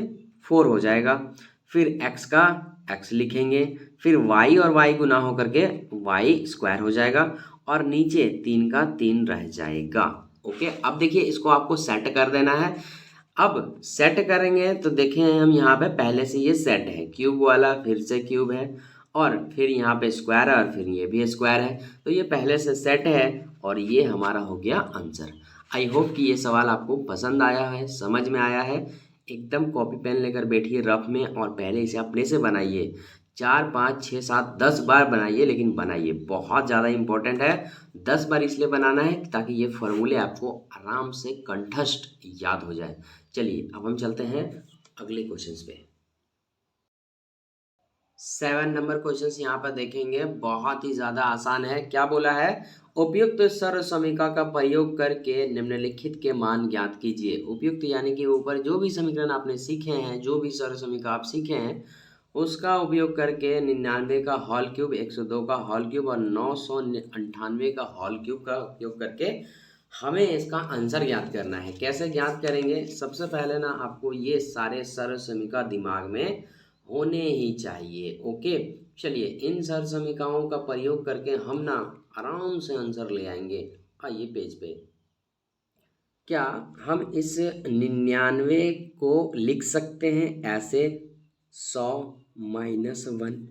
4 हो जाएगा। फिर x का x लिखेंगे, फिर y और y गुना होकर के y स्क्वायर हो जाएगा और नीचे 3 का 3 रह जाएगा। ओके, अब देखिए इसको आपको सेट कर देना है। अब सेट करेंगे तो देखें हम यहाँ पे पहले से ये सेट है, क्यूब वाला फिर से क्यूब है और फिर यहाँ पे स्क्वायर है और फिर ये भी स्क्वायर है, तो ये पहले से सेट है और ये हमारा हो गया आंसर। आई होप कि ये सवाल आपको पसंद आया है, समझ में आया है। एकदम कॉपी पेन लेकर बैठिए रफ में और पहले इसे अपने से बनाइए, 4 5 6 7 10 बार बनाइए, लेकिन बनाइए, बहुत ज़्यादा इम्पोर्टेंट है। 10 बार इसलिए बनाना है ताकि ये फॉर्मूले आपको आराम से कंठस्थ याद हो जाए। चलिए अब हम चलते हैं अगले क्वेश्चंस पे। 7 नंबर क्वेश्चंस यहाँ पर देखेंगे, बहुत ही ज़्यादा आसान है। क्या बोला है, उपयुक्त सर्वसमीका का प्रयोग करके निम्नलिखित के मान ज्ञात कीजिए। उपयुक्त यानी कि ऊपर जो भी समीकरण आपने सीखे हैं, जो भी सर्वसमीका आप सीखे हैं, उसका उपयोग करके 99 का होल क्यूब, 102 का होल क्यूब और 998 का होल क्यूब का उपयोग करके हमें इसका आंसर ज्ञात करना है। कैसे ज्ञात करेंगे, सबसे पहले ना आपको ये सारे सर्वसमीका दिमाग में होने ही चाहिए। ओके, चलिए इन सर्वसमीकाओं का प्रयोग करके हम ना आराम से आंसर ले आएंगे। आइए पेज पे, क्या हम इस 99 को लिख सकते हैं ऐसे 100 - 1,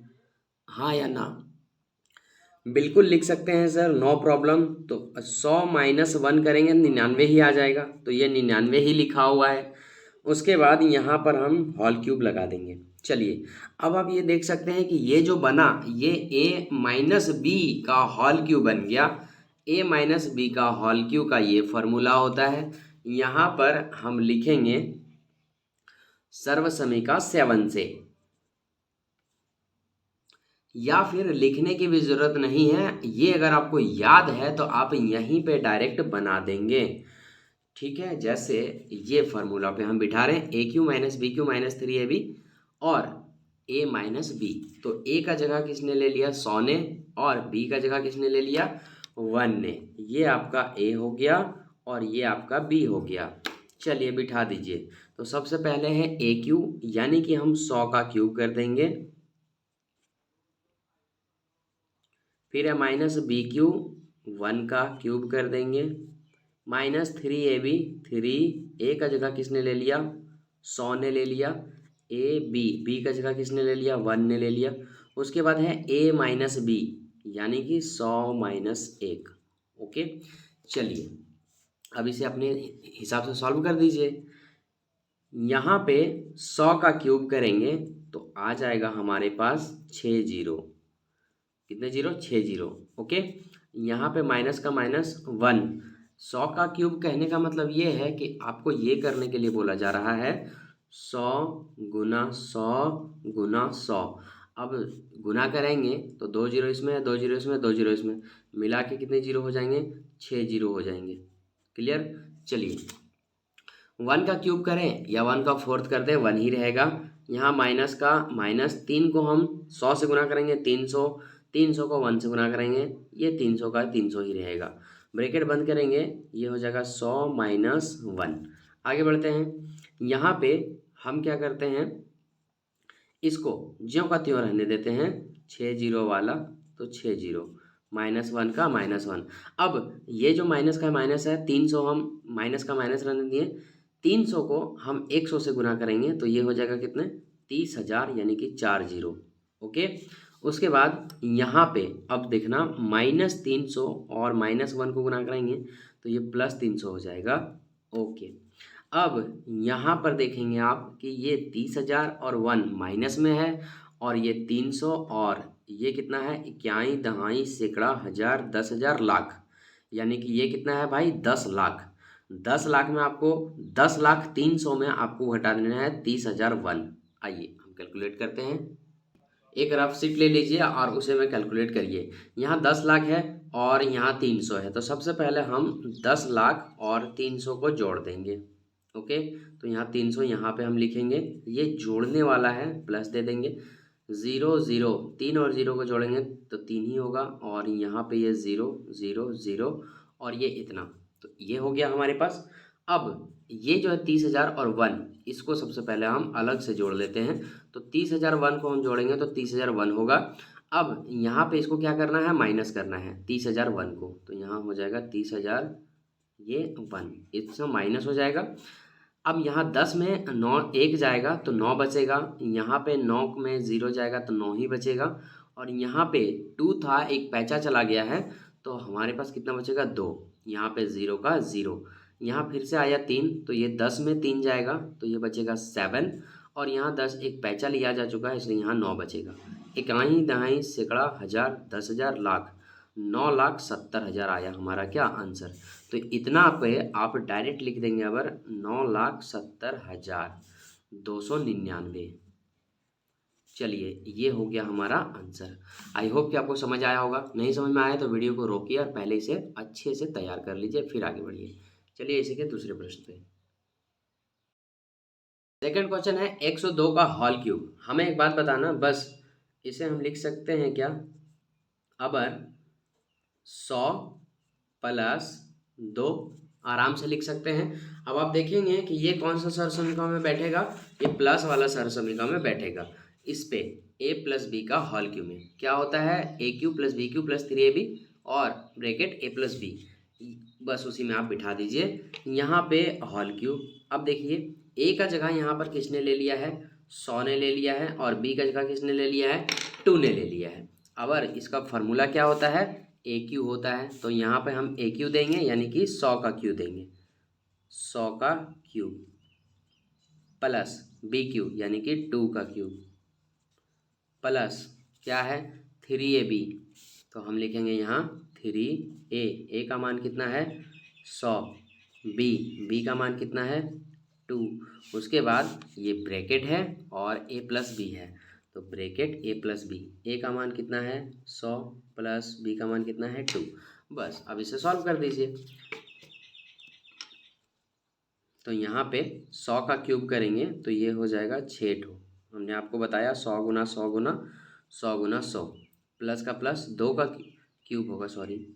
हाँ या ना? बिल्कुल लिख सकते हैं सर, नो प्रॉब्लम। तो 100 - 1 करेंगे 99 ही आ जाएगा, तो ये 99 ही लिखा हुआ है। उसके बाद यहाँ पर हम होल क्यूब लगा देंगे। चलिए अब आप ये देख सकते हैं कि ये जो बना ये a माइनस बी का होल क्यूब बन गया। a माइनस बी का होल क्यूब का ये फॉर्मूला होता है। यहाँ पर हम लिखेंगे सर्वसमीका 7 से, या फिर लिखने की भी ज़रूरत नहीं है, ये अगर आपको याद है तो आप यहीं पे डायरेक्ट बना देंगे। ठीक है, जैसे ये फार्मूला पे हम बिठा रहे हैं AQ - BQ - 3AB और A - B, तो A का जगह किसने ले लिया 100 ने और B का जगह किसने ले लिया 1 ने। ये आपका A हो गया और ये आपका B हो गया। चलिए बिठा दीजिए। तो सबसे पहले है AQ यानी कि हम 100 का क्यूब कर देंगे, फिर है माइनस बी क्यू, 1 का क्यूब कर देंगे, माइनस 3ab, 3 a का जगह किसने ले लिया, 100 ने ले लिया, ए बी का जगह किसने ले लिया, 1 ने ले लिया। उसके बाद है a माइनस बी, यानी कि 100 माइनस 1। ओके, चलिए अब इसे अपने हिसाब से सॉल्व कर दीजिए। यहाँ पे 100 का क्यूब करेंगे तो आ जाएगा हमारे पास 6 जीरो, कितने जीरो, 6 जीरो। ओके, यहाँ पे माइनस का माइनस 1, 100 का क्यूब कहने का मतलब ये है कि आपको ये करने के लिए बोला जा रहा है 100 गुना 100 गुना 100। अब गुना करेंगे तो 2 जीरो इसमें है, 2 जीरो इसमें, 2 जीरो इसमें, मिला के कितने जीरो हो जाएंगे, 6 जीरो हो जाएंगे। क्लियर। चलिए 1 का क्यूब करें या 1 का फोर्थ कर दें, 1 ही रहेगा। यहाँ माइनस का माइनस, 3 को हम 100 से गुना करेंगे 300, 300 को 1 से गुना करेंगे, ये 300 का 300 ही रहेगा। ब्रैकेट बंद करेंगे, ये हो जाएगा 100 माइनस 1। आगे बढ़ते हैं, यहाँ पे हम क्या करते हैं, इसको ज्यों का त्यों रहने देते हैं, 6 जीरो वाला तो 6 जीरो, माइनस 1 का माइनस 1। अब ये जो माइनस का माइनस है, 300 हम माइनस का माइनस रहने दिए, 300 को हम 100 से गुना करेंगे तो ये हो जाएगा कितने, 30,000, यानी कि 4 जीरो। ओके, उसके बाद यहाँ पे अब देखना, माइनस 300 और माइनस 1 को गुना करेंगे तो ये प्लस 300 हो जाएगा। ओके, अब यहाँ पर देखेंगे आप कि ये 30,000 और 1 माइनस में है, और ये 300 और ये कितना है, इक्याई दहाई सैकड़ा हजार 10,000 लाख, यानी कि ये कितना है भाई, 10 लाख। 10 लाख में आपको 10 लाख 300 में आपको घटा देना है 30,001। आइए हम कैलकुलेट करते हैं। एक रफ शीट ले लीजिए और उसे में कैलकुलेट करिए। यहाँ 10 लाख है और यहाँ 300 है, तो सबसे पहले हम 10 लाख और 300 को जोड़ देंगे। ओके, तो यहाँ 300 यहाँ पे हम लिखेंगे, ये जोड़ने वाला है, प्लस दे देंगे, 0 0, 3 और 0 को जोड़ेंगे तो 3 ही होगा, और यहाँ पे ये 0 0 0 और ये इतना, तो ये हो गया हमारे पास। अब ये जो है 30,000 और 1, इसको सबसे पहले हम अलग से जोड़ लेते हैं, तो 30,001 को हम जोड़ेंगे तो 30,001 होगा। अब यहाँ पे इसको क्या करना है, माइनस करना है 30,001 को, तो यहाँ हो जाएगा 30,000 ये 1, इसमें माइनस हो जाएगा। अब यहाँ 10 में 9 1 जाएगा तो 9 बचेगा, यहाँ पे 9 में 0 जाएगा तो 9 ही बचेगा, और यहाँ पे 2 था, एक पैंचा चला गया है तो हमारे पास कितना बचेगा, 2, यहाँ पे 0 का 0, यहाँ फिर से आया 3, तो ये 10 में 3 जाएगा तो ये बचेगा 7, और यहाँ 10 एक पैंचा लिया जा चुका है इसलिए यहाँ 9 बचेगा। इकाई दहाई सैकड़ा हजार 10,000 लाख, 9,70,000 आया हमारा क्या आंसर। तो इतना पे आप डायरेक्ट लिख देंगे, अगर 9,70,299। चलिए ये हो गया हमारा आंसर। आई होप कि आपको समझ आया होगा। नहीं समझ में आया तो वीडियो को रोकिए और पहले इसे अच्छे से तैयार कर लीजिए, फिर आगे बढ़िए। चलिए इसी के दूसरे प्रश्न पे। सेकंड क्वेश्चन है 102 का होल क्यूब। हमें एक बात बताना, बस इसे हम लिख सकते हैं क्या, अबर 100 प्लस 2, आराम से लिख सकते हैं। अब आप देखेंगे कि ये कौन सा सरसमीका में बैठेगा, ये प्लस वाला सरसमीका में बैठेगा। इस पे a प्लस बी का होल क्यूब में क्या होता है, A cube plus B cube plus 3ab और ब्रैकेट a प्लस बी, बस उसी में आप बिठा दीजिए यहाँ पे होल क्यूब। अब देखिए a का जगह यहाँ पर किसने ले लिया है, 100 ने ले लिया है, और b का जगह किसने ले लिया है, 2 ने ले लिया है। अब इसका फार्मूला क्या होता है, ए क्यू होता है, तो यहाँ पे हम ए क्यू देंगे, यानी कि 100 का क्यू देंगे, 100 का क्यूब प्लस बी क्यू यानी कि 2 का क्यूब प्लस क्या है 3ab, तो हम लिखेंगे यहाँ 3a, ए का मान कितना है 100, बी का मान कितना है 2, उसके बाद ये ब्रैकेट है और a प्लस बी है, तो bracket a plus B, A का मान कितना है 100 प्लस बी का मान कितना है 2। बस अब इसे सॉल्व कर दीजिए। तो यहाँ पे 100 का क्यूब करेंगे तो ये हो जाएगा 6 ठो, हमने आपको बताया 100 गुना 100 गुना 100 गुना 100, प्लस का प्लस 2 का क्यूब होगा, सॉरी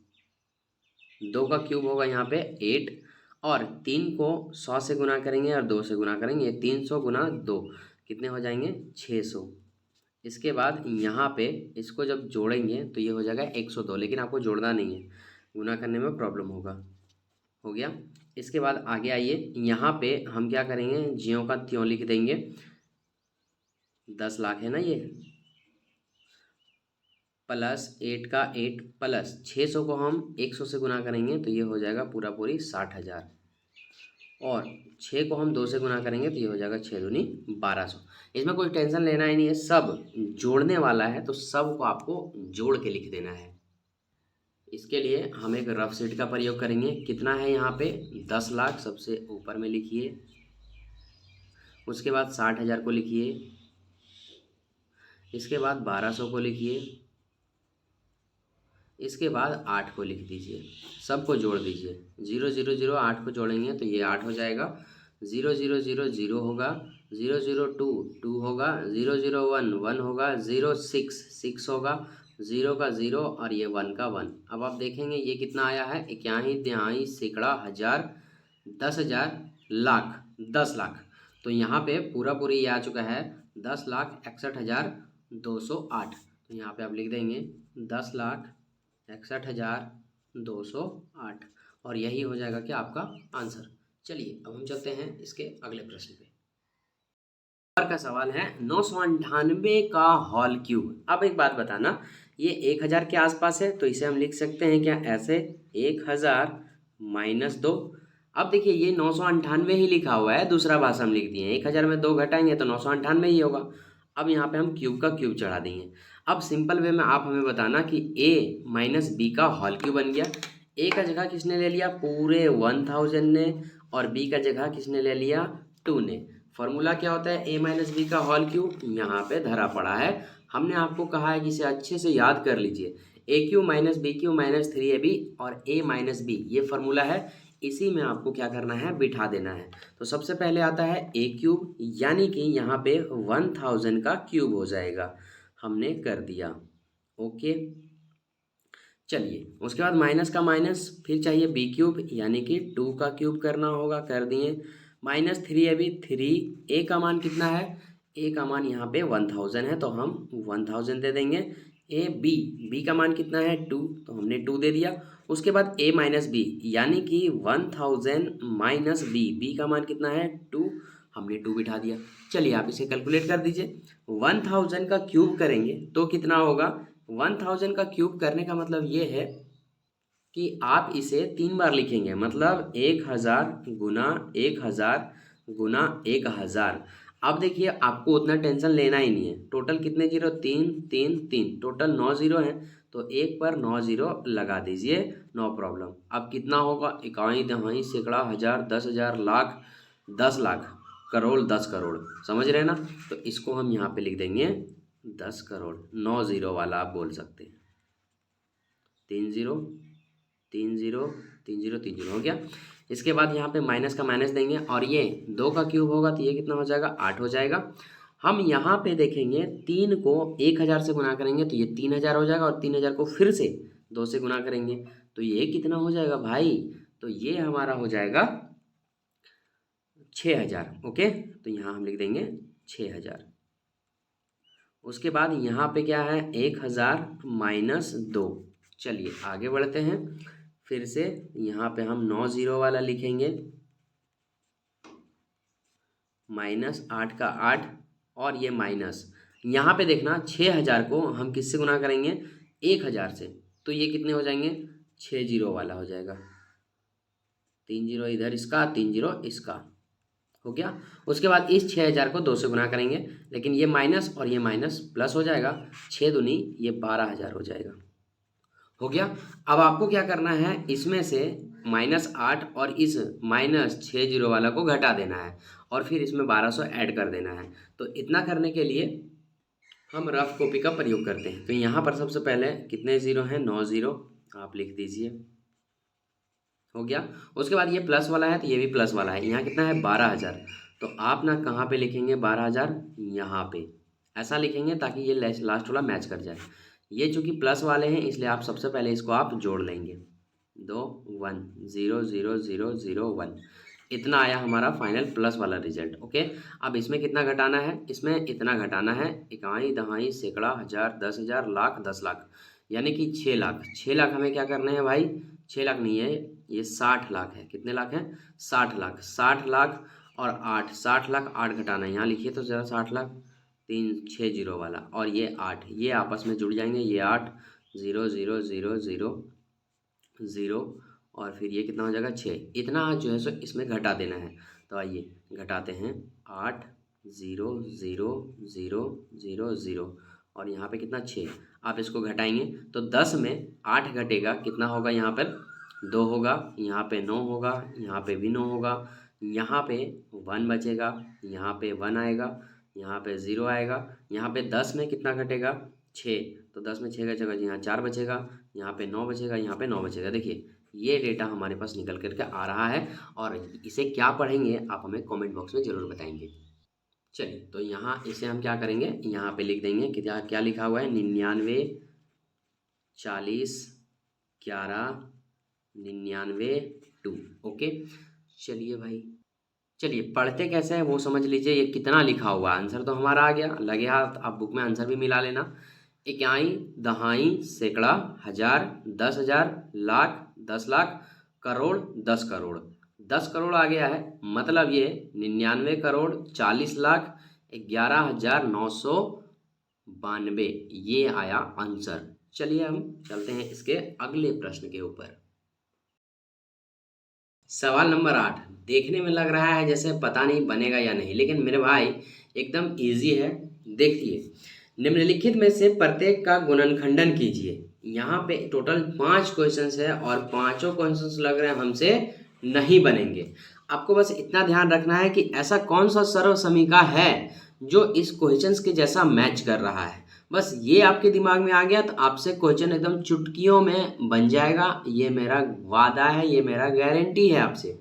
2 का क्यूब होगा यहाँ पे 8, और 3 को 100 से गुना करेंगे और 2 से गुना करेंगे, 300 गुना 2 कितने हो जाएंगे 600, इसके बाद यहाँ पे इसको जब जोड़ेंगे तो ये हो जाएगा 102, लेकिन आपको जोड़ना नहीं है, गुना करने में प्रॉब्लम होगा। हो गया। इसके बाद आगे आइए, यहाँ पे हम क्या करेंगे, ज्यों का त्यों लिख देंगे। 10 लाख है ना ये, प्लस 8 का 8 प्लस 600 को हम 100 से गुना करेंगे तो ये हो जाएगा पूरा पूरी 60,000, और 6 को हम 2 से गुना करेंगे तो ये हो जाएगा 6 दूनी 1200। इसमें कोई टेंशन लेना ही नहीं है, सब जोड़ने वाला है तो सब को आपको जोड़ के लिख देना है। इसके लिए हम एक रफ शीट का प्रयोग करेंगे। कितना है यहाँ पे, 10 लाख सबसे ऊपर में लिखिए, उसके बाद 60,000 को लिखिए, इसके बाद 1200 को लिखिए, इसके बाद 8 को लिख दीजिए, सबको जोड़ दीजिए। 0 0 0 8 को जोड़ेंगे तो ये 8 हो जाएगा, 0 0 0 0 होगा, 0 0 2 2 होगा, 0 0 1 1 होगा, 0 6 6 होगा, 0 का 0 और ये 1 का 1। अब आप देखेंगे ये कितना आया है, इक्याही तिहाई सैकड़ा हजार 10,000 लाख 10 लाख। तो यहाँ पे पूरा पूरी ये आ चुका है 10,61,208। तो यहाँ पे आप लिख देंगे 10,61,208 और यही हो जाएगा कि आपका आंसर। चलिए अब हम चलते हैं इसके अगले प्रश्न पे। का सवाल है 998 का होल क्यूब। अब एक बात बताना, ये 1000 के आसपास है तो इसे हम लिख सकते हैं क्या ऐसे, 1000 माइनस 2। अब देखिए ये 998 ही लिखा हुआ है, दूसरा भाषा हम लिख दिए, 1000 में 2 घटाएंगे तो 998 ही होगा। अब यहाँ पे हम क्यूब का क्यूब चढ़ा देंगे। अब सिंपल वे में आप हमें बताना कि a माइनस बी का होल क्यूब बन गया। a का जगह किसने ले लिया, पूरे 1000 ने, और b का जगह किसने ले लिया, 2 ने। फॉर्मूला क्या होता है, a माइनस बी का होल क्यूब, यहाँ पे धरा पड़ा है। हमने आपको कहा है कि इसे अच्छे से याद कर लीजिए, A cube minus B cube minus 3ab और a माइनस बी, ये फॉर्मूला है। इसी में आपको क्या करना है, बिठा देना है। तो सबसे पहले आता है a क्यूब, यानी कि यहाँ पे 1000 का क्यूब हो जाएगा, हमने कर दिया। ओके, चलिए उसके बाद माइनस का माइनस, फिर चाहिए बी क्यूब, यानी कि 2 का क्यूब करना होगा, कर दिए। माइनस 3ab, 3 a का मान कितना है, a का मान यहाँ पे 1000 है तो हम 1000 दे देंगे। ए बी, बी का मान कितना है 2, तो हमने 2 दे दिया। उसके बाद a माइनस बी, यानी कि 1000 माइनस बी, बी का मान कितना है 2, हमने 2 बिठा दिया। चलिए आप इसे कैलकुलेट कर दीजिए। 1000 का क्यूब करेंगे तो कितना होगा, 1000 का क्यूब करने का मतलब ये है कि आप इसे 3 बार लिखेंगे, मतलब 1000 गुना 1000 गुना 1000। अब देखिए आपको उतना टेंशन लेना ही नहीं है। टोटल कितने जीरो, 3 3 3, टोटल 9 जीरो हैं तो एक पर 9 जीरो लगा दीजिए, नो प्रॉब्लम। अब कितना होगा, इकाई दहाई सैकड़ा हजार 10,000 लाख 10 लाख करोड़ 10 करोड़, समझ रहे हैं ना। तो इसको हम यहाँ पे लिख देंगे 10 करोड़, 9 जीरो वाला आप बोल सकते हैं। 3 जीरो 3 जीरो 3 जीरो 3 जीरो हो गया। इसके बाद यहाँ पे माइनस का माइनस देंगे और ये 2 का क्यूब होगा तो ये कितना हो जाएगा, 8 हो जाएगा। हम यहाँ पे देखेंगे 3 को 1000 से गुना करेंगे तो ये 3000 हो जाएगा, और 3000 को फिर से 2 से गुना करेंगे तो ये कितना हो जाएगा भाई, तो ये हमारा हो जाएगा 6000। ओके, तो यहाँ हम लिख देंगे 6000। उसके बाद यहाँ पे क्या है, 1000 माइनस 2। चलिए आगे बढ़ते हैं। फिर से यहाँ पे हम 9 जीरो वाला लिखेंगे, माइनस 8 का 8 और ये माइनस। यहाँ पे देखना 6000 को हम किससे गुना करेंगे, 1000 से, तो ये कितने हो जाएंगे, 6 जीरो वाला हो जाएगा। 3 जीरो इधर इसका, 3 जीरो इसका, हो गया। उसके बाद इस 6000 को 2 से गुना करेंगे, लेकिन ये माइनस और ये माइनस प्लस हो जाएगा, 6 दूनी ये 12000 हो जाएगा। हो गया। अब आपको क्या करना है, इसमें से -8 और इस -6 जीरो वाला को घटा देना है और फिर इसमें 1200 ऐड कर देना है। तो इतना करने के लिए हम रफ कॉपी का प्रयोग करते हैं। तो यहाँ पर सबसे पहले कितने ज़ीरो हैं, 9 ज़ीरो आप लिख दीजिए, हो गया। उसके बाद ये प्लस वाला है तो ये भी प्लस वाला है, यहाँ कितना है 12000, तो आप ना कहाँ पे लिखेंगे 12000, यहाँ पे ऐसा लिखेंगे ताकि ये लास्ट वाला मैच कर जाए। ये चूंकि प्लस वाले हैं इसलिए आप सबसे पहले इसको आप जोड़ लेंगे, 2 1 0 0 0 0 1। इतना आया हमारा फाइनल प्लस वाला रिजल्ट। ओके, अब इसमें कितना घटाना है, इसमें इतना घटाना है, इकाई दहाई सैकड़ा हज़ार 10,000 लाख 10 लाख, यानी कि 6 लाख। 6 लाख हमें क्या करने हैं भाई, 6 लाख नहीं है ये 60 लाख है। कितने लाख है, 60 लाख। 60 लाख और 8, 60 लाख 8 घटाना है, यहाँ लिखिए तो ज़रा 60 लाख, 360 वाला, और ये 8, ये आपस में जुड़ जाएंगे, ये 8 0 0 0 0 0 और फिर ये कितना हो जाएगा 6। इतना जो है सो इसमें घटा देना है। तो आइए घटाते हैं, 8 0 0 0 0 0 और यहाँ पे कितना 6। आप इसको घटाएंगे तो 10 में 8 घटेगा, कितना होगा, यहाँ पर 2 होगा, यहाँ पे 9 होगा, यहाँ पे भी 9 होगा, यहाँ पे 1 बचेगा, यहाँ पे 1 आएगा, यहाँ पे 0 आएगा, यहाँ पे 10 में कितना घटेगा 6, तो 10 में 6 बचेगा जी, यहाँ 4 बचेगा, यहाँ पे 9 बचेगा, यहाँ पे 9 बचेगा। देखिए ये डेटा हमारे पास निकल करके आ रहा है, और इसे क्या पढ़ेंगे आप हमें कमेंट बॉक्स में ज़रूर बताएंगे। चलिए तो यहाँ इसे हम क्या करेंगे, यहाँ पे लिख देंगे कि क्या लिखा हुआ है, 99 40 11 99 2। ओके, चलिए भाई, चलिए पढ़ते कैसे हैं वो समझ लीजिए। ये कितना लिखा हुआ है, आंसर तो हमारा आ गया, लगे हाथ आप बुक में आंसर भी मिला लेना। इकाई दहाई सैकड़ा हज़ार 10,000 लाख 10 लाख करोड़ 10 करोड़। 10 करोड़ आ गया है, मतलब ये 99 करोड़ 40 लाख 11,992, ये आया आंसर। चलिए हम चलते हैं इसके अगले प्रश्न के ऊपर। सवाल नंबर 8 देखने में लग रहा है जैसे पता नहीं बनेगा या नहीं, लेकिन मेरे भाई एकदम इजी है। देखिए, निम्नलिखित में से प्रत्येक का गुणनखंडन कीजिए। यहाँ पे टोटल 5 क्वेश्चंस है और पांचों क्वेश्चंस लग रहे हैं हमसे नहीं बनेंगे। आपको बस इतना ध्यान रखना है कि ऐसा कौन सा सर्व समीका है जो इस क्वेश्चंस के जैसा मैच कर रहा है। बस ये आपके दिमाग में आ गया तो आपसे क्वेश्चन एकदम चुटकियों में बन जाएगा, ये मेरा वादा है, ये मेरा गारंटी है आपसे।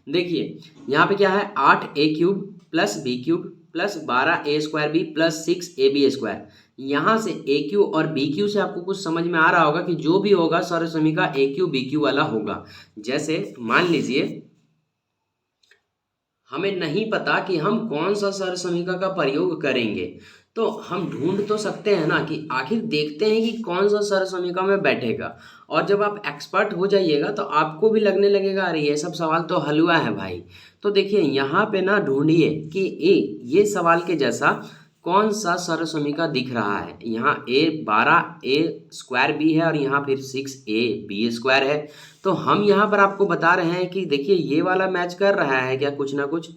देखिए यहाँ पे क्या है, 8a³ plus b³ plus 12a² plus 6ab²। यहाँ से AQ और BQ से आपको कुछ समझ में आ रहा होगा कि जो भी होगा सर्व समीका AQ BQ वाला होगा। जैसे मान लीजिए हमें नहीं पता कि हम कौन सा सर्व समीका का प्रयोग करेंगे, तो हम ढूंढ तो सकते हैं ना कि आखिर देखते हैं कि कौन सा सर्व समीका में बैठेगा। और जब आप एक्सपर्ट हो जाइएगा तो आपको भी लगने लगेगा अरे ये सब सवाल तो हलवा है भाई। तो देखिए यहाँ पे ना ढूंढिए कि ये सवाल के जैसा कौन सा सर्व समीका दिख रहा है। यहाँ a12a² है और यहाँ फिर 6ab² है। तो हम यहाँ पर आपको बता रहे हैं कि देखिए ये वाला मैच कर रहा है क्या, कुछ ना कुछ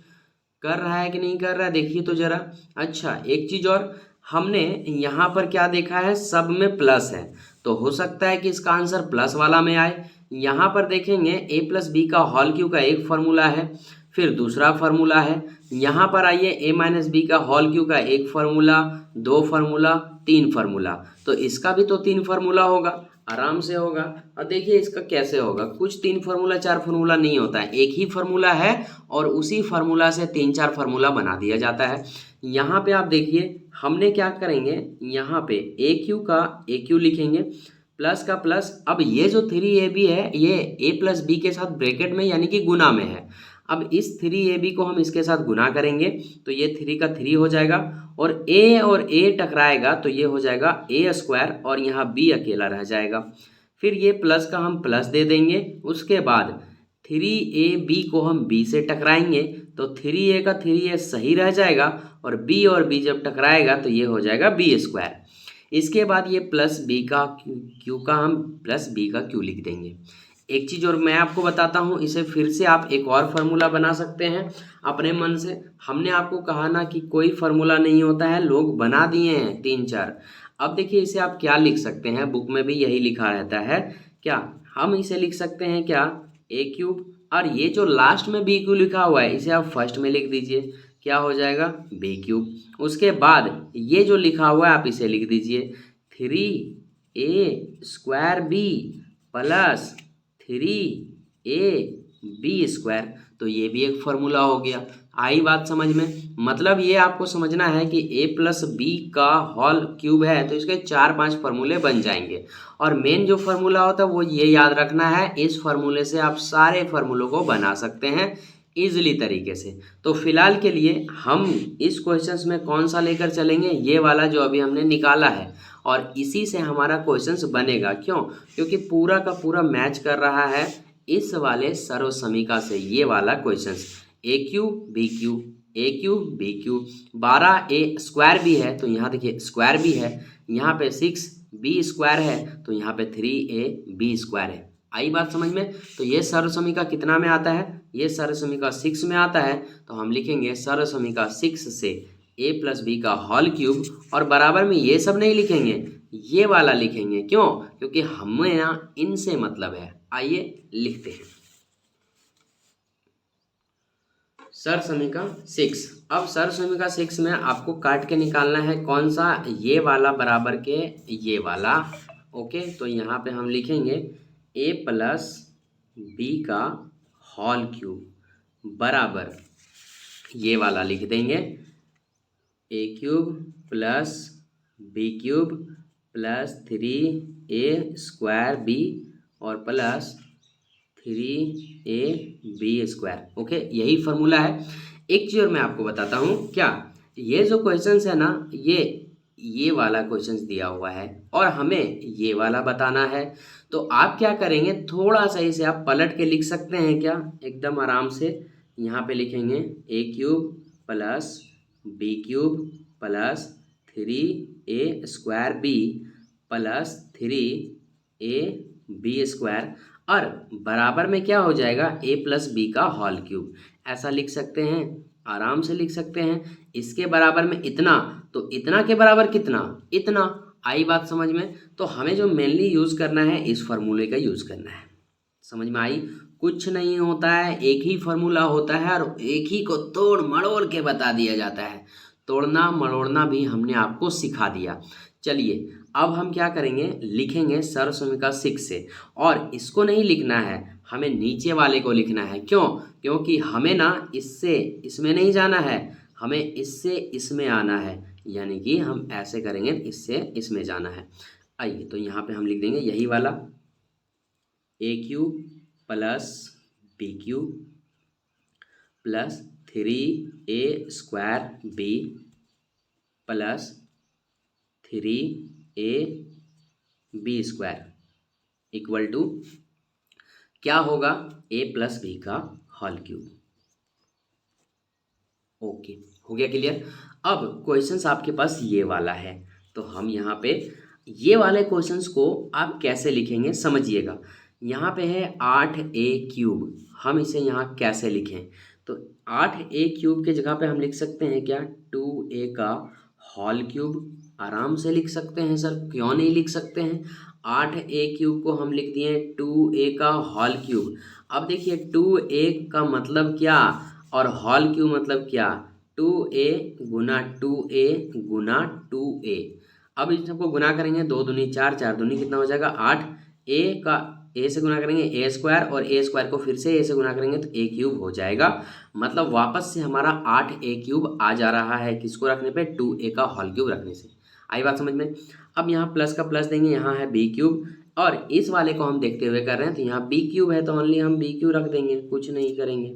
कर रहा है कि नहीं कर रहा है, देखिए तो जरा। अच्छा एक चीज़ और, हमने यहाँ पर क्या देखा है, सब में प्लस है, तो हो सकता है कि इसका आंसर प्लस वाला में आए। यहाँ पर देखेंगे a+b का होल क्यूब का एक फार्मूला है, फिर दूसरा फार्मूला है। यहाँ पर आइए a-b का होल क्यूब का एक फार्मूला, 2 फार्मूला, 3 फार्मूला, तो इसका भी तो 3 फार्मूला होगा, आराम से होगा। और देखिए इसका कैसे होगा, कुछ 3 फार्मूला 4 फार्मूला नहीं होता है, एक ही फार्मूला है और उसी फार्मूला से 3-4 फार्मूला बना दिया जाता है। यहाँ पे आप देखिए हमने क्या करेंगे, यहाँ पे AQ का AQ लिखेंगे, प्लस का प्लस। अब ये जो 3AB है ये a+b के साथ ब्रैकेट में यानी कि गुना में है। अब इस 3ab को हम इसके साथ गुना करेंगे तो ये 3 का 3 हो जाएगा, और a टकराएगा तो ये हो जाएगा a² और यहाँ b अकेला रह जाएगा। फिर ये प्लस का हम प्लस दे देंगे, उसके बाद 3ab को हम b से टकराएंगे तो 3a का 3a सही रह जाएगा, और b जब टकराएगा तो ये हो जाएगा b²। इसके बाद ये प्लस b का q का हम प्लस b का q लिख देंगे। एक चीज़ और मैं आपको बताता हूँ, इसे फिर से आप एक और फार्मूला बना सकते हैं अपने मन से। हमने आपको कहा ना कि कोई फार्मूला नहीं होता है, लोग बना दिए हैं 3-4। अब देखिए इसे आप क्या लिख सकते हैं, बुक में भी यही लिखा रहता है, क्या हम इसे लिख सकते हैं क्या, a³ और ये जो लास्ट में b³ लिखा हुआ है इसे आप फर्स्ट में लिख दीजिए, क्या हो जाएगा b³। उसके बाद ये जो लिखा हुआ है आप इसे लिख दीजिए 3a² प्लस 3ab², तो ये भी एक फार्मूला हो गया। आई बात समझ में, मतलब ये आपको समझना है कि a+b का होल क्यूब है तो इसके 4-5 फार्मूले बन जाएंगे। और मेन जो फार्मूला होता है वो ये याद रखना है, इस फार्मूले से आप सारे फार्मूलों को बना सकते हैं, ईजिली तरीके से। तो फिलहाल के लिए हम इस क्वेश्चंस में कौन सा लेकर चलेंगे, ये वाला जो अभी हमने निकाला है, और इसी से हमारा क्वेश्चंस बनेगा। क्यों? क्योंकि पूरा का पूरा मैच कर रहा है इस वाले सर्व समीका से ये वाला क्वेश्चंस। ए क्यू बी क्यू, ए क्यू बी क्यू, 12 ए स्क्वायर भी है तो यहाँ देखिए स्क्वायर भी है, यहाँ पे 6 बी स्क्वायर है तो यहाँ पे 3 ए बी स्क्वायर है। आई बात समझ में? तो ये सर्व समीका कितना में आता है? ये सर्व समीका 6 में आता है। तो हम लिखेंगे सर्व समीका 6 से ए प्लस बी का होल क्यूब, और बराबर में ये सब नहीं लिखेंगे, ये वाला लिखेंगे। क्यों? क्योंकि हमें ना इनसे मतलब है। आइए लिखते हैं सर्व समीका 6। अब सर्व समीका 6 में आपको काट के निकालना है कौन सा, ये वाला बराबर के ये वाला। ओके, तो यहाँ पे हम लिखेंगे ए प्लस बी का होल क्यूब बराबर ये वाला लिख देंगे, A cube plus B cube plus 3 A square B और plus 3 A B square. Okay, यही फार्मूला है। एक चीज़ और मैं आपको बताता हूँ, क्या ये जो क्वेश्चंस है ना, ये वाला क्वेश्चंस दिया हुआ है और हमें ये वाला बताना है। तो आप क्या करेंगे, थोड़ा सा इसे आप पलट के लिख सकते हैं क्या, एकदम आराम से। यहाँ पे लिखेंगे A cube plus B cube plus 3 A square B plus 3 A B square, और बराबर में क्या हो जाएगा, ए प्लस बी का होल क्यूब। ऐसा लिख सकते हैं, आराम से लिख सकते हैं। इसके बराबर में इतना, तो इतना के बराबर कितना, इतना। आई बात समझ में? तो हमें जो मेनली यूज़ करना है, इस फार्मूले का यूज़ करना है। समझ में आई? कुछ नहीं होता है, एक ही फार्मूला होता है और एक ही को तोड़ मड़ोड़ के बता दिया जाता है। तोड़ना मड़ोड़ना भी हमने आपको सिखा दिया। चलिए अब हम क्या करेंगे, लिखेंगे सर्व समीका 6 से, और इसको नहीं लिखना है, हमें नीचे वाले को लिखना है। क्यों? क्योंकि हमें ना इससे इसमें नहीं जाना है, हमें इससे इसमें आना है। यानी कि हम ऐसे करेंगे, इससे इसमें जाना है। आइए, तो यहाँ पे हम लिख देंगे यही वाला, A cube plus B cube plus 3 A square B plus 3 A B square equal to क्या होगा, ए प्लस बी का होल क्यूब। ओके, हो गया क्लियर? अब क्वेश्चंस आपके पास ये वाला है, तो हम यहाँ पे ये वाले क्वेश्चंस को आप कैसे लिखेंगे समझिएगा। यहाँ पे है 8a क्यूब, हम इसे यहाँ कैसे लिखें, तो 8a क्यूब के जगह पे हम लिख सकते हैं क्या, 2a का होल क्यूब। आराम से लिख सकते हैं सर, क्यों नहीं लिख सकते हैं। 8a क्यूब को हम लिख दिए 2a का होल क्यूब। अब देखिए 2a का मतलब क्या और होल क्यूब मतलब क्या, 2a गुना 2a गुना 2a। अब इन सबको गुना करेंगे, 2 दूनी 4, 4 दूनी कितना हो जाएगा 8। a का a से गुना करेंगे ए स्क्वायर, और ए स्क्वायर को फिर से a से गुना करेंगे तो a क्यूब हो जाएगा। मतलब वापस से हमारा 8a क्यूब आ जा रहा है, किसको रखने पे, 2a का होल क्यूब रखने से। आई बात समझ में? अब यहाँ प्लस का प्लस देंगे, यहाँ है b क्यूब, और इस वाले को हम देखते हुए कर रहे हैं तो यहाँ b क्यूब है तो ओनली हम b क्यूब रख देंगे, कुछ नहीं करेंगे।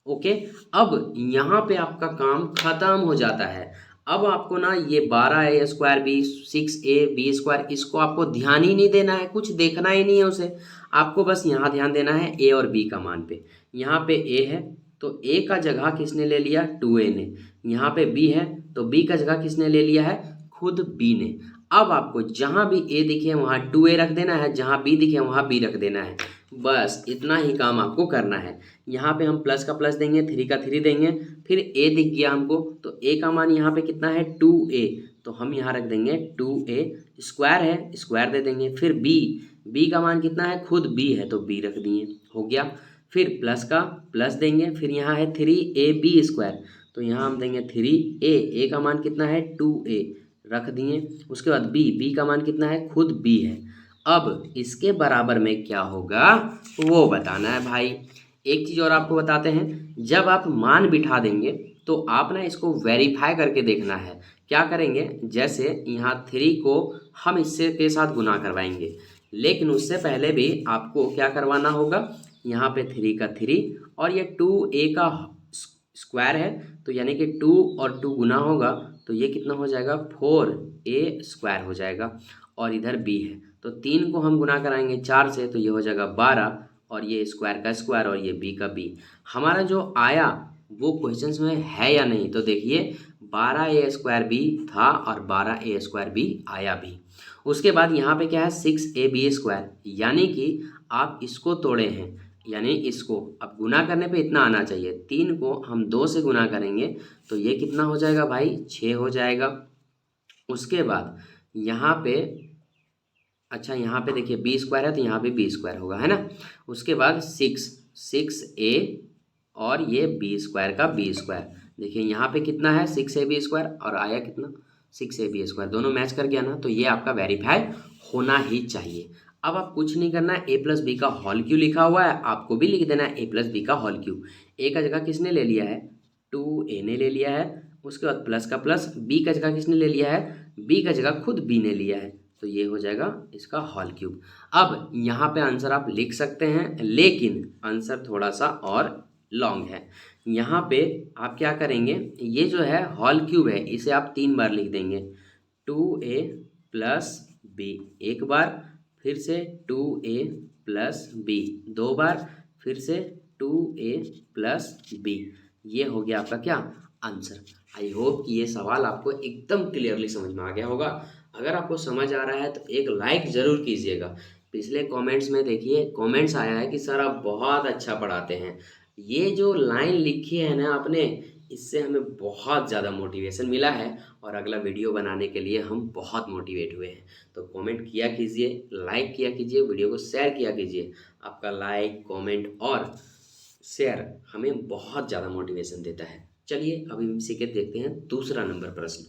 ओके, अब यहाँ पे आपका काम खत्म हो जाता है। अब आपको ना ये 12a square B 6a B square, इसको आपको ध्यान ही नहीं देना है, कुछ देखना ही नहीं है उसे। आपको बस यहाँ ध्यान देना है a और b का मान पे। यहाँ पे a है तो a का जगह किसने ले लिया, 2a ने। यहाँ पे b है तो b का जगह किसने ले लिया है, खुद b ने। अब आपको जहाँ भी a दिखे वहाँ 2a रख देना है, जहाँ b दिखे वहाँ b रख देना है। बस इतना ही काम आपको करना है। यहाँ पे हम प्लस का प्लस देंगे, 3 का 3 देंगे, फिर a दिख गया हमको तो a का मान यहाँ पे कितना है 2a, तो हम यहाँ रख देंगे 2a। स्क्वायर है, स्क्वायर दे देंगे। फिर b का मान कितना है, खुद b है तो b रख दिए, हो गया। फिर प्लस का प्लस देंगे, फिर यहाँ है 3ab स्क्वायर तो यहाँ हम देंगे 3a, a का मान कितना है 2a रख दिए। उसके बाद b का मान कितना है, खुद b है। अब इसके बराबर में क्या होगा वो बताना है भाई। एक चीज़ और आपको बताते हैं, जब आप मान बिठा देंगे तो आप ना इसको वेरीफाई करके देखना है। क्या करेंगे, जैसे यहाँ 3 को हम इससे के साथ गुना करवाएंगे, लेकिन उससे पहले भी आपको क्या करवाना होगा, यहाँ पे 3 का 3 और ये 2a का स्क्वायर है, तो यानी कि 2 और 2 गुना होगा तो ये कितना हो जाएगा 4a स्क्वायर हो जाएगा। और इधर b है तो 3 को हम गुना कराएंगे 4 से तो ये हो जाएगा 12, और ये स्क्वायर का स्क्वायर और ये b का b। हमारा जो आया वो क्वेश्चन में है या नहीं, तो देखिए 12a स्क्वायर b था और 12a स्क्वायर b आया भी। उसके बाद यहाँ पे क्या है 6ab स्क्वायर, यानी कि आप इसको तोड़े हैं, यानी इसको अब गुना करने पे इतना आना चाहिए, 3 को हम 2 से गुना करेंगे तो ये कितना हो जाएगा भाई 6 हो जाएगा। उसके बाद यहाँ पे अच्छा यहाँ पे देखिए बी स्क्वायर है तो यहाँ पे बी स्क्वायर होगा, है ना। उसके बाद 6 और ये बी स्क्वायर का बी स्क्वायर, देखिए यहाँ पे कितना है 6ab स्क्वायर और आया कितना 6ab स्क्वायर, दोनों मैच कर गया ना, तो ये आपका वेरीफाई होना ही चाहिए। अब आप कुछ नहीं करना है, a प्लस बी का होल क्यू लिखा हुआ है, आपको भी लिख देना है a प्लस बी का होल क्यू। ए का जगह किसने ले लिया है 2a ने ले लिया है, उसके बाद प्लस का प्लस, बी का जगह किसने ले लिया है बी का जगह खुद बी ने लिया है, तो ये हो जाएगा इसका होल क्यूब। अब यहाँ पे आंसर आप लिख सकते हैं, लेकिन आंसर थोड़ा सा और लॉन्ग है। यहाँ पे आप क्या करेंगे, ये जो है होल क्यूब है इसे आप 3 बार लिख देंगे, 2a प्लस बी एक बार, फिर से 2a प्लस बी 2 बार, फिर से 2a प्लस बी। ये हो गया आपका क्या आंसर। आई होप कि ये सवाल आपको एकदम क्लियरली समझ में आ गया होगा। अगर आपको समझ आ रहा है तो एक लाइक ज़रूर कीजिएगा। पिछले कमेंट्स में देखिए कमेंट्स आया है कि सर आप बहुत अच्छा पढ़ाते हैं, ये जो लाइन लिखी है ना आपने, इससे हमें बहुत ज़्यादा मोटिवेशन मिला है और अगला वीडियो बनाने के लिए हम बहुत मोटिवेट हुए हैं। तो कमेंट किया कीजिए, लाइक किया कीजिए, वीडियो को शेयर किया कीजिए। आपका लाइक कमेंट और शेयर हमें बहुत ज़्यादा मोटिवेशन देता है। चलिए अभी हम इसी के देखते हैं दूसरा नंबर प्रश्न।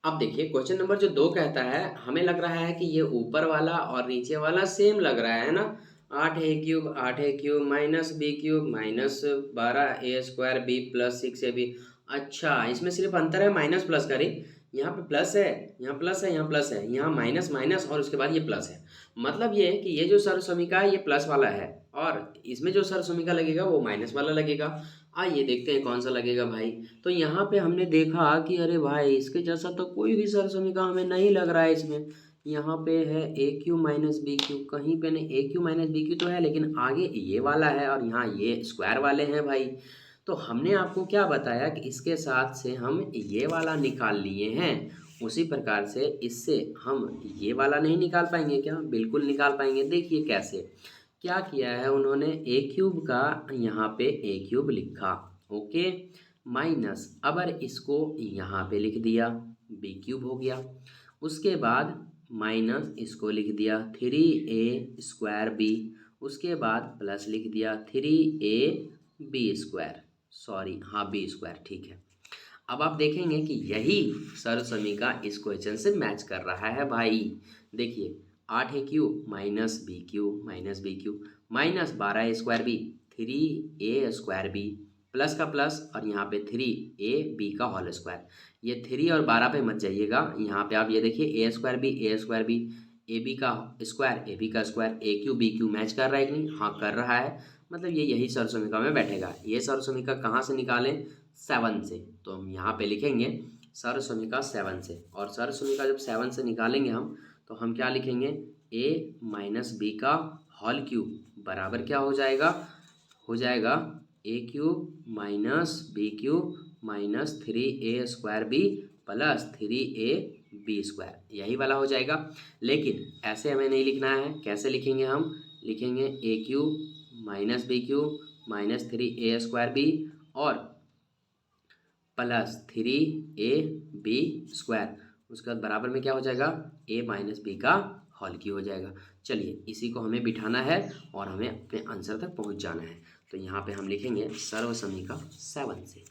अब देखिए क्वेश्चन नंबर जो 2 कहता है, हमें लग रहा है कि ये ऊपर वाला और नीचे वाला सेम लग रहा है ना। 8a³ minus b³ minus 12a square b plus 6ab। अच्छा इसमें सिर्फ अंतर है माइनस प्लस का, रे यहाँ पे प्लस है, यहाँ प्लस है, यहाँ प्लस है, यहाँ माइनस माइनस और उसके बाद ये प्लस है। मतलब ये है कि ये जो सर्वसमीका है ये प्लस वाला है और इसमें जो सर्वसमीका लगेगा वो माइनस वाला लगेगा। आइए देखते हैं कौन सा लगेगा भाई। तो यहाँ पे हमने देखा कि अरे भाई इसके जैसा तो कोई भी सर्वसमीका हमें नहीं लग रहा है इसमें। यहाँ पे है a³ माइनस b³, कहीं पे नहीं a³ माइनस b³ तो है, लेकिन आगे ये वाला है और यहाँ ये स्क्वायर वाले हैं भाई। तो हमने आपको क्या बताया कि इसके साथ से हम ये वाला निकाल लिए हैं, उसी प्रकार से इससे हम ये वाला नहीं निकाल पाएंगे क्या, बिल्कुल निकाल पाएंगे। देखिए कैसे, क्या किया है उन्होंने a³ का यहाँ पे a³ लिखा, ओके, माइनस अबर इसको यहाँ पे लिख दिया b³ हो गया। उसके बाद माइनस इसको लिख दिया 3a स्क्वायर b, उसके बाद प्लस लिख दिया 3ab स्क्वायर, सॉरी हाँ b स्क्वायर, ठीक है। अब आप देखेंगे कि यही सर्वसमीका इस क्वेश्चन से मैच कर रहा है भाई। देखिए 8a³ minus b³ minus 12a square b, 3a square b plus का प्लस और यहाँ पे 3ab का होल स्क्वायर। ये 3 और 12 पे मत जाइएगा, यहाँ पे आप ये देखिए a स्क्वायर b ab का स्क्वायर ab का स्क्वायर, a³ मैच कर रहा है कि नहीं, हाँ कर रहा है, मतलब ये यही सर्वसमीका में बैठेगा। ये सर्वसमीका कहाँ से निकालें 7 से, तो हम यहाँ पे लिखेंगे सर्वसमीका 7 से, और सर्वसमीका जब 7 से निकालेंगे हम तो हम क्या लिखेंगे a माइनस बी का होल क्यूब बराबर क्या हो जाएगा a³ minus b³ minus 3a square b plus 3ab square, यही वाला हो जाएगा। लेकिन ऐसे हमें नहीं लिखना है, कैसे लिखेंगे हम, लिखेंगे a³ minus b³ minus 3a square b और प्लस 3ab स्क्वायर, उसके बाद बराबर में क्या हो जाएगा a माइनस बी का होल क्यूब हो जाएगा। चलिए इसी को हमें बिठाना है और हमें अपने आंसर तक पहुंच जाना है। तो यहाँ पे हम लिखेंगे सर्वसमीका 7 से।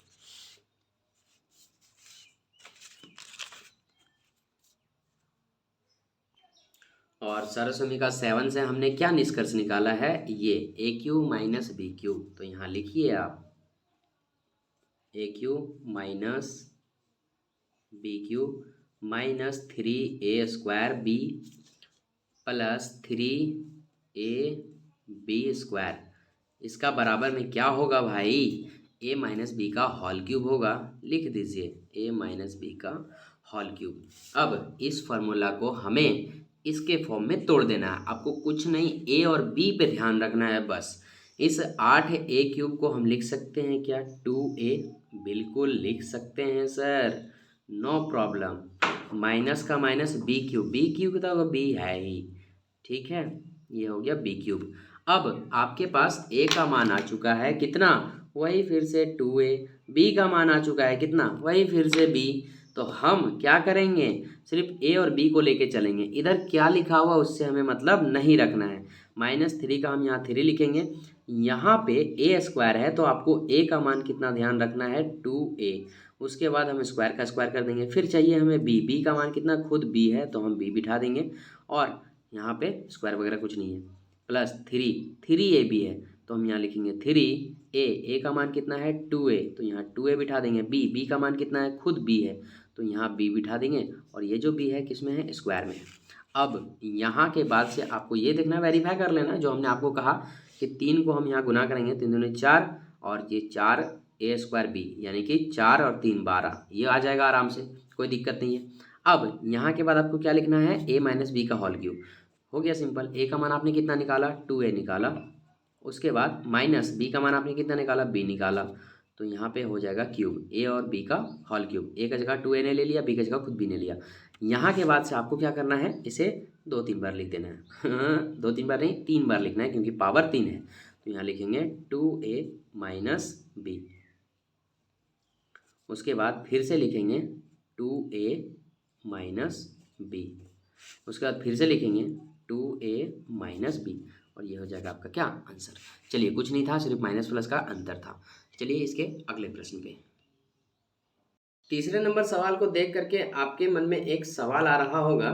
और सर्वसमीका 7 से हमने क्या निष्कर्ष निकाला है, ये a³ माइनस b³, तो यहाँ लिखिए आप a³ minus b³ minus 3a square b plus 3ab square, इसका बराबर में क्या होगा भाई, a माइनस बी का होल क्यूब होगा। लिख दीजिए a माइनस बी का होल क्यूब। अब इस फॉर्मूला को हमें इसके फॉर्म में तोड़ देना है, आपको कुछ नहीं a और b पे ध्यान रखना है बस। इस 8a क्यूब को हम लिख सकते हैं क्या, 2a, बिल्कुल लिख सकते हैं सर, नो प्रॉब्लम। माइनस का माइनस बी क्यूब तो b है ही, ठीक है, ये हो गया बी क्यूब। अब आपके पास a का मान आ चुका है कितना, वही फिर से 2a, b का मान आ चुका है कितना, वही फिर से b। तो हम क्या करेंगे, सिर्फ a और b को लेके चलेंगे, इधर क्या लिखा हुआ उससे हमें मतलब नहीं रखना है। -3 का हम यहाँ 3 लिखेंगे, यहाँ पे a स्क्वायर है तो आपको a का मान कितना ध्यान रखना है, 2a। उसके बाद हम स्क्वायर का स्क्वायर कर देंगे, फिर चाहिए हमें b का मान कितना, खुद b है तो हम b बिठा देंगे, और यहाँ पे स्क्वायर वगैरह कुछ नहीं है, प्लस 3 भी है तो हम यहाँ लिखेंगे 3a का मान कितना है 2a, तो यहाँ 2a बिठा देंगे। b का मान कितना है, खुद b है तो यहाँ b बिठा देंगे, और ये जो b है किस में है, स्क्वायर में है। अब यहाँ के बाद से आपको ये देखना, वेरीफाई कर लेना जो हमने आपको कहा कि 3 को हम यहाँ गुना करेंगे, 3 दूनी 4, और ये 4a स्क्वायर b, यानी कि 4 और 3 12, ये आ जाएगा आराम से, कोई दिक्कत नहीं है। अब यहाँ के बाद आपको क्या लिखना है, a माइनस बी का होल क्यूब। हो गया सिंपल, a का मान आपने कितना निकाला, 2a निकाला, उसके बाद माइनस b का मान आपने कितना निकाला, b निकाला, तो यहाँ पे हो जाएगा क्यूब, a और b का होल क्यूब। a का जगह 2a ने ले लिया, b का जगह खुद b ने लिया। यहाँ के बाद से आपको क्या करना है, इसे 2-3 बार लिख देना है 2-3 बार नहीं, 3 बार लिखना है क्योंकि पावर 3 है। तो यहाँ लिखेंगे 2a माइनस b, उसके बाद फिर से लिखेंगे 2a माइनस b, उसके बाद फिर से लिखेंगे 2a माइनस b, और ये हो जाएगा आपका क्या, आंसर। चलिए, कुछ नहीं था, सिर्फ माइनस प्लस का अंतर था। चलिए इसके अगले प्रश्न पे। तीसरे नंबर सवाल को देख करके आपके मन में एक सवाल आ रहा होगा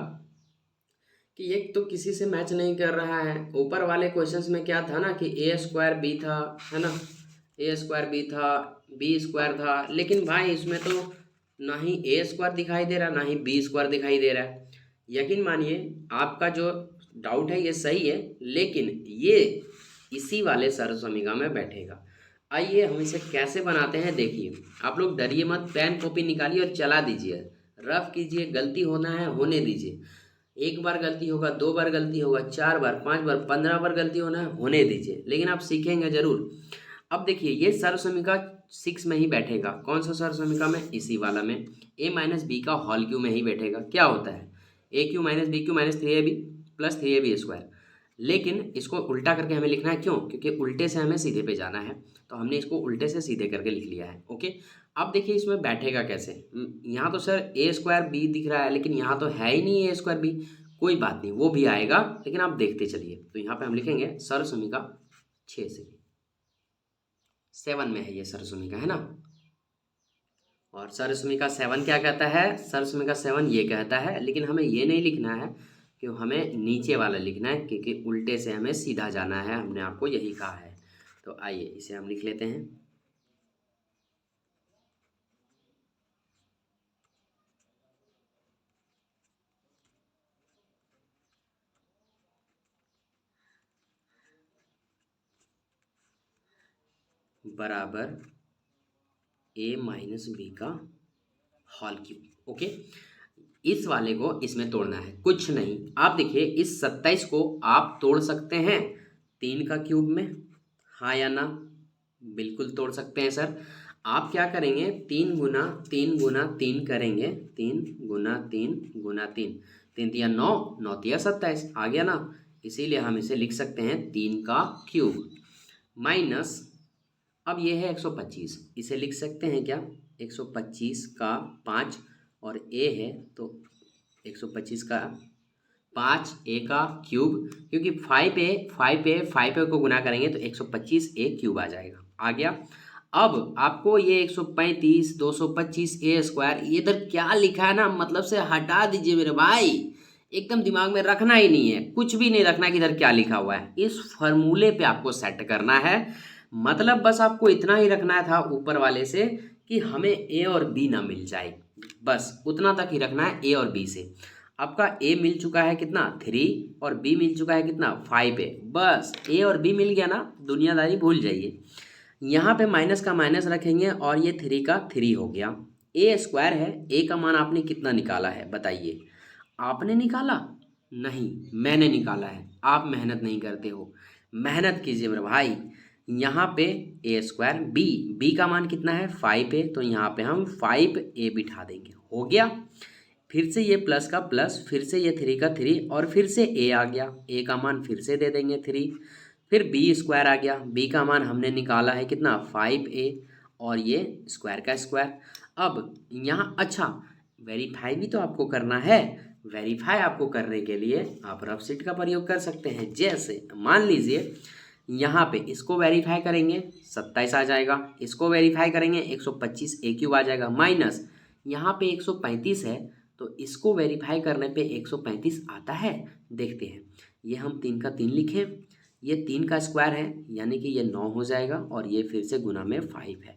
कि ये तो किसी से मैच नहीं कर रहा है। ऊपर वाले क्वेश्चंस में क्या था ना कि a स्क्वायर b था, है ना, a स्क्वायर b था, b स्क्वायर था, लेकिन भाई इसमें तो ना ही a स्क्वायर दिखाई दे रहा, ना ही b स्क्वायर दिखाई दे रहा है। यकीन मानिए आपका जो डाउट है ये सही है, लेकिन ये इसी वाले सर्वसमीका में बैठेगा। आइए हम इसे कैसे बनाते हैं देखिए। आप लोग डरिए मत, पेन कॉपी निकालिए और चला दीजिए, रफ कीजिए, गलती होना है होने दीजिए। एक बार गलती होगा, 2 बार गलती होगा, 4 बार, 5 बार, 15 बार गलती होना है होने दीजिए, लेकिन आप सीखेंगे जरूर। अब देखिए ये सर्वसमीका 6 में ही बैठेगा। कौन सा सर्वसमीका में, इसी वाला में, a माइनस बी का होल क्यू में ही बैठेगा। क्या होता है, a cube minus B cube minus 3ab plus 3ab square. लेकिन इसको उल्टा करके हमें लिखना है, क्यों, क्योंकि उल्टे से हमें सीधे पे जाना है, तो हमने इसको उल्टे से सीधे करके लिख लिया है। ओके, अब देखिए इसमें बैठेगा कैसे। यहाँ तो सर a स्क्वायर बी दिख रहा है, लेकिन यहाँ तो है ही नहीं a स्क्वायर बी। कोई बात नहीं, वो भी आएगा, लेकिन आप देखते चलिए। तो यहाँ पे हम लिखेंगे सर्वसमीका 6 से 7 में है ये सर्वसमीका, है ना। और सर्वसमीका 7 क्या कहता है, सर्वसमीका 7 ये कहता है, लेकिन हमें ये नहीं लिखना है कि हमें नीचे वाला लिखना है, क्योंकि उल्टे से हमें सीधा जाना है, हमने आपको यही कहा है। तो आइए इसे हम लिख लेते हैं। बराबर a माइनस बी का होल क्यूब। ओके, इस वाले को इसमें तोड़ना है, कुछ नहीं। आप देखिए इस 27 को आप तोड़ सकते हैं 3 का क्यूब में, हाँ या ना, बिल्कुल तोड़ सकते हैं सर। आप क्या करेंगे, 3 गुना 3 गुना 3 करेंगे, 3 गुना 3 गुना 3, 3 तिया 9, 9 तिया 27, आ गया ना। इसीलिए हम इसे लिख सकते हैं 3 का क्यूब माइनस, अब ये है 125, इसे लिख सकते हैं क्या, 125 का 5, और a है तो 125 का 5 a का क्यूब, क्योंकि 5a को गुना करेंगे तो 125a क्यूब आ जाएगा, आ गया। अब आपको ये 135 225 a स्क्वायर, ये इधर क्या लिखा है ना, मतलब से हटा दीजिए मेरे भाई, एकदम दिमाग में रखना ही नहीं है, कुछ भी नहीं रखना कि इधर क्या लिखा हुआ है। इस फॉर्मूले पे आपको सेट करना है, मतलब बस आपको इतना ही रखना था ऊपर वाले से कि हमें a और b ना मिल जाए, बस उतना तक ही रखना है a और b से। आपका ए मिल चुका है कितना 3 और बी मिल चुका है कितना 5 है। बस ए और बी मिल गया ना, दुनियादारी भूल जाइए। यहाँ पे माइनस का माइनस रखेंगे और ये 3 का 3 हो गया। ए स्क्वायर है, ए का मान आपने कितना निकाला है बताइए। आपने निकाला नहीं, मैंने निकाला है। आप मेहनत नहीं करते हो, मेहनत कीजिए मेरे भाई। यहाँ पे ए स्क्वायर बी का मान कितना है 5 है, तो यहाँ पे हम 5 ए बिठा देंगे, हो गया। फिर से ये प्लस का प्लस, फिर से ये 3 का 3 और फिर से ए आ गया, ए का मान फिर से दे देंगे 3। फिर बी स्क्वायर आ गया, बी का मान हमने निकाला है कितना 5 ए और ये स्क्वायर का स्क्वायर। अब यहाँ अच्छा वेरीफाई भी तो आपको करना है। वेरीफाई आपको करने के लिए आप रफ शीट का प्रयोग कर सकते हैं। जैसे मान लीजिए यहाँ पे इसको वेरीफाई करेंगे 27 आ जाएगा, इसको वेरीफाई करेंगे 125 ए क्यूब आ जाएगा, माइनस यहाँ पे 135 है तो इसको वेरीफाई करने पे 135 आता है। देखते हैं, ये हम 3 का 3 लिखें, ये 3 का स्क्वायर है यानी कि ये 9 हो जाएगा और ये फिर से गुना में 5 है।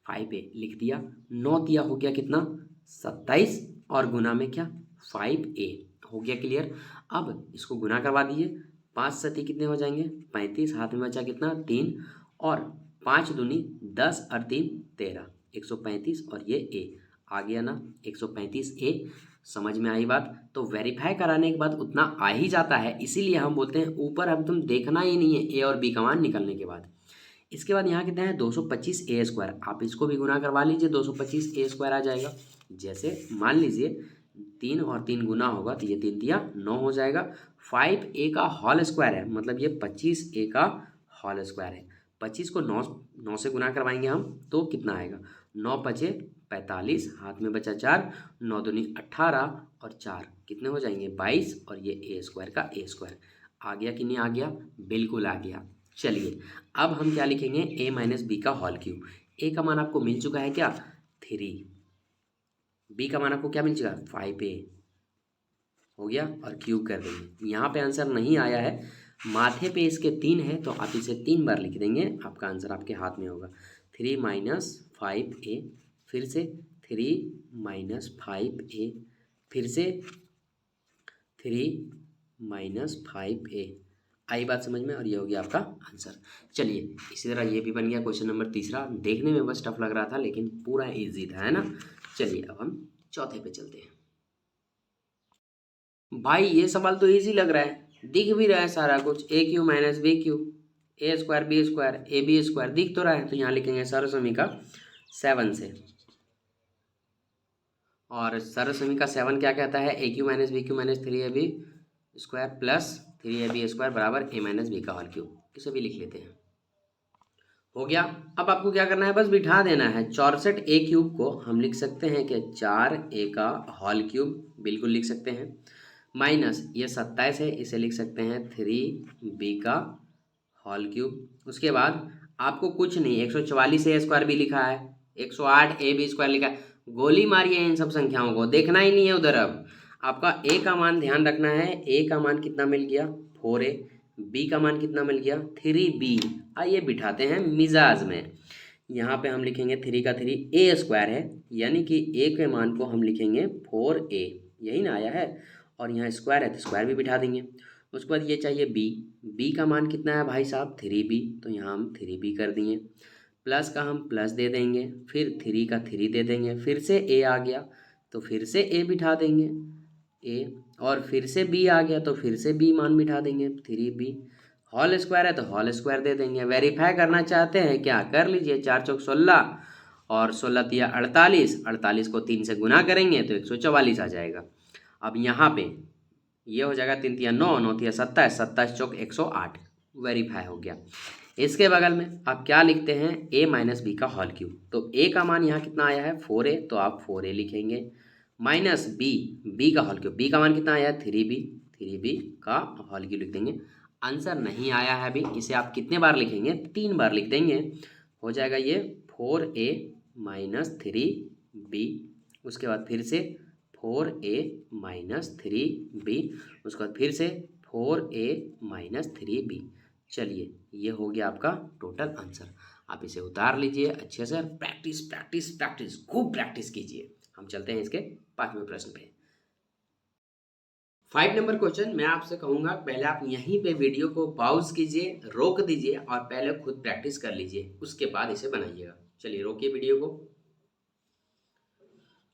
5 ए लिख दिया, 9 दिया हो गया कितना 27 और गुना में क्या 5 ए हो गया। क्लियर। अब इसको गुना करवा दीजिए, 5 सती कितने हो जाएंगे 35, हाथ में बचा कितना 3 और 5 दूनी 10 और 3 13, 135 और ये ए आ गया ना 135 ए। समझ में आई बात। तो वेरीफाई कराने के बाद उतना आ ही जाता है, इसीलिए हम बोलते हैं ऊपर अब तुम देखना ही नहीं है ए और बी का मान निकलने के बाद। इसके बाद यहाँ कितना है 225 ए स्क्वायर, आप इसको भी गुना करवा लीजिए, 225 ए स्क्वायर आ जाएगा। जैसे मान लीजिए 3 और 3 गुना होगा तो ये 3 दिया 9 हो जाएगा। 5 ए का होल स्क्वायर है, मतलब ये 25 ए का होल स्क्वायर है। 25 को 9 से गुना करवाएंगे हम तो कितना आएगा 9 पचे 45, हाथ में बचा 4, 9 दूनी 18 और 4 कितने हो जाएंगे 22 और ये ए स्क्वायर का ए स्क्वायर आ गया कि नहीं आ गया, बिल्कुल आ गया। चलिए अब हम क्या लिखेंगे ए माइनस बी का होल क्यूब। ए का मान आपको मिल चुका है क्या 3, बी का मान आपको क्या मिल चुका है 5 ए हो गया और क्यूब कर देंगे। यहाँ पे आंसर नहीं आया है, माथे पे इसके 3 है तो आप इसे 3 बार लिख देंगे, आपका आंसर आपके हाथ में होगा। 3 माइनस 5 ए, फिर से 3 माइनस 5 ए, फिर से 3 माइनस 5 ए। आई बात समझ में, और ये हो गया आपका आंसर। चलिए इसी तरह ये भी बन गया क्वेश्चन नंबर तीसरा। देखने में बस टफ लग रहा था लेकिन पूरा इजी था, है ना। चलिए अब हम चौथे पे चलते हैं। भाई ये सवाल तो इजी लग रहा है, दिख भी रहा है सारा कुछ, A cube minus B cube A square B square A B square दिख तो रहा है। तो यहाँ लिखेंगे सरसमी का 7 से, और सरसमी का 7 क्या कहता है A cube minus B cube minus 3ab square plus 3ab square बराबर ए माइनस बी का होल क्यूब। इसे भी लिख लेते हैं, हो गया। अब आपको क्या करना है, बस बिठा देना है। 64 ए क्यूब को हम लिख सकते हैं कि 4 ए का होल क्यूब, बिल्कुल लिख सकते हैं, माइनस ये 27 है इसे लिख सकते हैं 3b का होल क्यूब। उसके बाद आपको कुछ नहीं, 144 ए स्क्वायर भी लिखा है, 108 ए बी स्क्वायर लिखा है, गोली मारिए इन सब संख्याओं को, देखना ही नहीं है उधर। अब आपका ए का मान ध्यान रखना है, ए का मान कितना मिल गया 4a, बी का मान कितना मिल गया 3b। आइए बिठाते हैं मिजाज में। यहाँ पे हम लिखेंगे 3 का 3 ए स्क्वायर है यानी कि ए के मान को हम लिखेंगे 4a, यही ना आया है, और यहाँ स्क्वायर है तो स्क्वायर भी बिठा देंगे। उसके बाद ये चाहिए बी का मान कितना है भाई साहब 3b, तो यहाँ हम 3b कर दिए, प्लस का हम प्लस दे देंगे, फिर 3 का 3 दे देंगे, फिर से ए आ गया तो फिर से ए बिठा देंगे ए, और फिर से बी आ गया तो फिर से बी मान बिठा देंगे 3b, होल स्क्वायर है तो होल स्क्वायर दे देंगे। वेरीफाई करना चाहते हैं क्या, कर लीजिए, 4 चौक 16 और 16 तिया 48, 48 को 3 से गुना करेंगे तो 144 आ जाएगा। अब यहाँ पे ये हो जाएगा 3 तिया 9, 9 तिया 27, 27 चौक 108, वेरीफाई हो गया। इसके बगल में आप क्या लिखते हैं ए माइनस बी का होल क्यूब। तो ए का मान यहाँ कितना आया है 4a, तो आप 4a लिखेंगे, माइनस बी का होल क्यूब, बी का मान कितना आया है 3b का होल क्यूब लिख देंगे। आंसर नहीं आया है अभी, इसे आप कितने बार लिखेंगे 3 बार लिख देंगे, हो जाएगा ये 4a माइनस 3b, उसके बाद फिर से 4a माइनस 3b, उसके बाद फिर से 4a माइनस 3b। चलिए ये हो गया आपका टोटल आंसर। आप इसे उतार लीजिए अच्छे से, प्रैक्टिस प्रैक्टिस प्रैक्टिस खूब प्रैक्टिस कीजिए। हम चलते हैं इसके 5वें प्रश्न पे। 5 नंबर क्वेश्चन मैं आपसे कहूँगा पहले आप यहीं पे वीडियो को पॉज कीजिए, रोक दीजिए और पहले खुद प्रैक्टिस कर लीजिए, उसके बाद इसे बनाइएगा। चलिए रोकिए वीडियो को।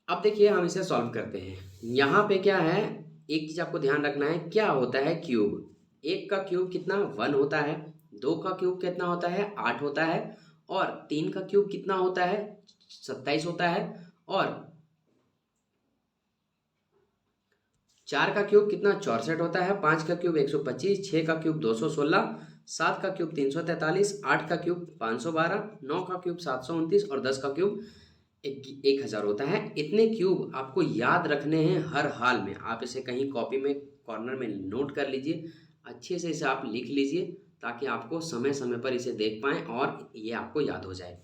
अब देखिए हम इसे सॉल्व करते हैं। यहाँ पे क्या है, एक चीज़ आपको ध्यान रखना है, क्या होता है क्यूब। 1 का क्यूब कितना 1 होता है, 2 का क्यूब कितना होता है 8 होता है, और 3 का क्यूब कितना होता है 27 होता है, और 4 का क्यूब कितना 64 होता है, 5 का क्यूब 125, 6 का क्यूब 216, 7 का क्यूब 343, 8 का क्यूब 512, 9 का क्यूब 729 और 10 का क्यूब 1000 होता है। इतने क्यूब आपको याद रखने हैं हर हाल में। आप इसे कहीं कॉपी में कॉर्नर में नोट कर लीजिए, अच्छे से इसे आप लिख लीजिए ताकि आपको समय समय पर इसे देख पाएँ और ये आपको याद हो जाए।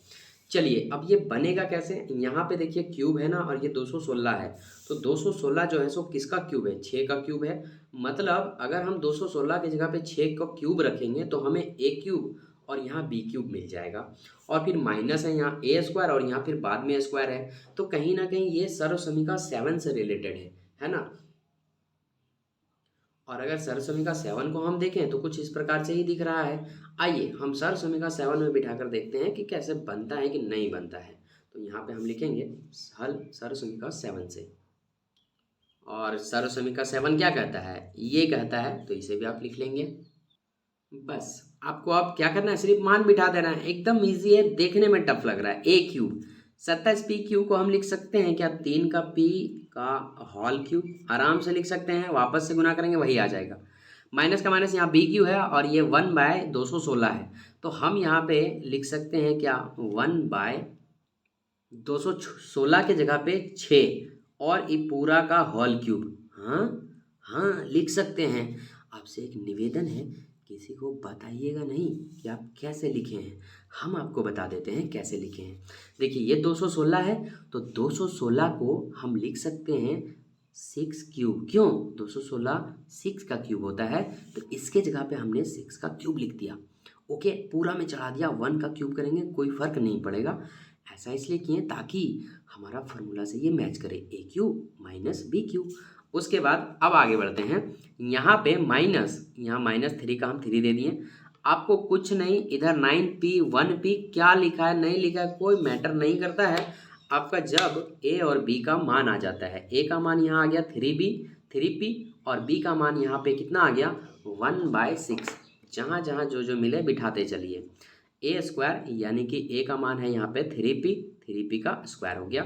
चलिए अब ये बनेगा कैसे। यहाँ पे देखिए क्यूब है ना, और ये 216 है, तो 216 जो है सो किसका क्यूब है 6 का क्यूब है। मतलब अगर हम 216 की जगह पे 6 का क्यूब रखेंगे तो हमें ए क्यूब और यहाँ बी क्यूब मिल जाएगा, और फिर माइनस है यहाँ ए स्क्वायर और यहाँ फिर बाद में स्क्वायर है, तो कहीं ना कहीं ये सर्वसमीका 7 से रिलेटेड है ना। और अगर सर्वसमीका 7 को हम देखें तो कुछ इस प्रकार से ही दिख रहा है। आइए हम सर्वसमीका 7 में बिठाकर देखते हैं कि कैसे बनता है कि नहीं बनता है। तो यहाँ पे हम लिखेंगे हल सर्वसमीका 7 से, और सर्वसमीका 7 क्या कहता है, ये कहता है, तो इसे भी आप लिख लेंगे। बस आपको अब क्या करना है, सिर्फ मान बिठा देना है, एकदम इजी है, देखने में टफ लग रहा है। ए क्यूब 27 पी क्यूब को हम लिख सकते हैं क्या, 3 का पी का होल क्यूब आराम से लिख सकते हैं, वापस से गुना करेंगे वही आ जाएगा। माइनस का माइनस यहाँ बी क्यू है और ये 1/216 है, तो हम यहाँ पे लिख सकते हैं क्या 1/216 के जगह पे 6 और ये पूरा का होल क्यूब। हाँ हाँ लिख सकते हैं। आपसे एक निवेदन है, किसी को बताइएगा नहीं कि आप कैसे लिखे हैं, हम आपको बता देते हैं कैसे लिखे हैं। देखिए ये 216 है, तो 216 को हम लिख सकते हैं 6 क्यूब। क्यों 216 6 का क्यूब होता है, तो इसके जगह पे हमने 6 का क्यूब लिख दिया। ओके पूरा में चढ़ा दिया, 1 का क्यूब करेंगे कोई फर्क नहीं पड़ेगा। ऐसा इसलिए किए ताकि हमारा फार्मूला से ये मैच करे, ए क्यूब माइनस बी क्यूब। उसके बाद अब आगे बढ़ते हैं। यहाँ पे माइनस, यहाँ -3 का हम 3 दे दिए। आपको कुछ नहीं, इधर 9p 1p क्या लिखा है नहीं लिखा है कोई मैटर नहीं करता है। आपका जब a और b का मान आ जाता है, a का मान यहाँ आ गया 3p और b का मान यहाँ पे कितना आ गया 1/6। जहाँ जहाँ जो जो मिले बिठाते चलिए। ए स्क्वायर यानी कि ए का मान है यहाँ पे 3p का स्क्वायर हो गया।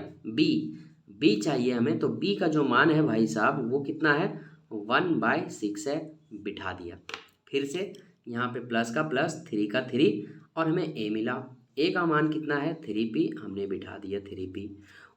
बी चाहिए हमें, तो बी का जो मान है भाई साहब वो कितना है 1/6 है, बिठा दिया। फिर से यहाँ पे प्लस का प्लस 3 का 3 और हमें ए मिला। ए का मान कितना है 3p, हमने बिठा दिया 3p।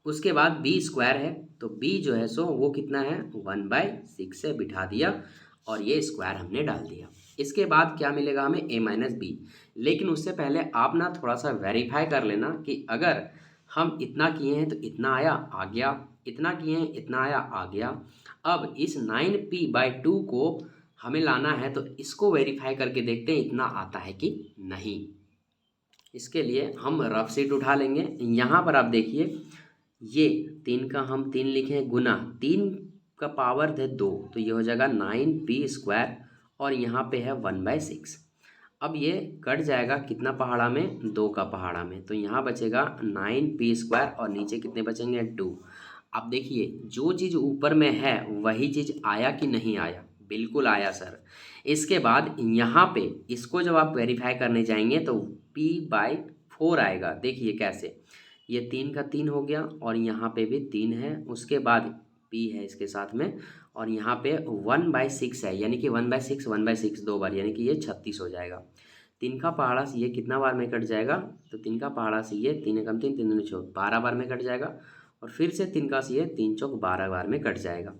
उसके बाद बी स्क्वायर है, तो बी जो है सो वो कितना है 1/6 से बिठा दिया और ये स्क्वायर हमने डाल दिया। इसके बाद क्या मिलेगा हमें a माइनस बी। लेकिन उससे पहले आप ना थोड़ा सा वेरीफाई कर लेना कि अगर हम इतना किए हैं तो इतना आया आ गया, इतना किए हैं इतना आया आ गया। अब इस 9p/2 को हमें लाना है, तो इसको वेरीफाई करके देखते हैं इतना आता है कि नहीं। इसके लिए हम रफ शीट उठा लेंगे। यहाँ पर आप देखिए ये 3 का हम 3 लिखे गुना 3 का पावर है 2, तो ये हो जाएगा 9p² और यहाँ पे है 1/6। अब ये कट जाएगा कितना पहाड़ा में 2 का पहाड़ा में, तो यहाँ बचेगा 9p² और नीचे कितने बचेंगे 2। अब देखिए जो चीज़ ऊपर में है वही चीज़ आया कि नहीं आया, बिल्कुल आया सर। इसके बाद यहाँ पे इसको जब आप वेरीफाई करने जाएंगे तो p/4 आएगा। देखिए कैसे, ये 3 का 3 हो गया और यहाँ पे भी 3 है, उसके बाद p है इसके साथ में और यहाँ पे 1/6 है, यानी कि 1/6 2 बार, यानी कि ये 36 हो जाएगा। 3 का पहाड़ा से ये कितना बार में कट जाएगा, तो 3 का पहाड़ा से ये 3 एकम 3 3 दूनी 6 12 बार में कट जाएगा, और फिर से 3 का से ये 3 चौक 12 बार में कट जाएगा।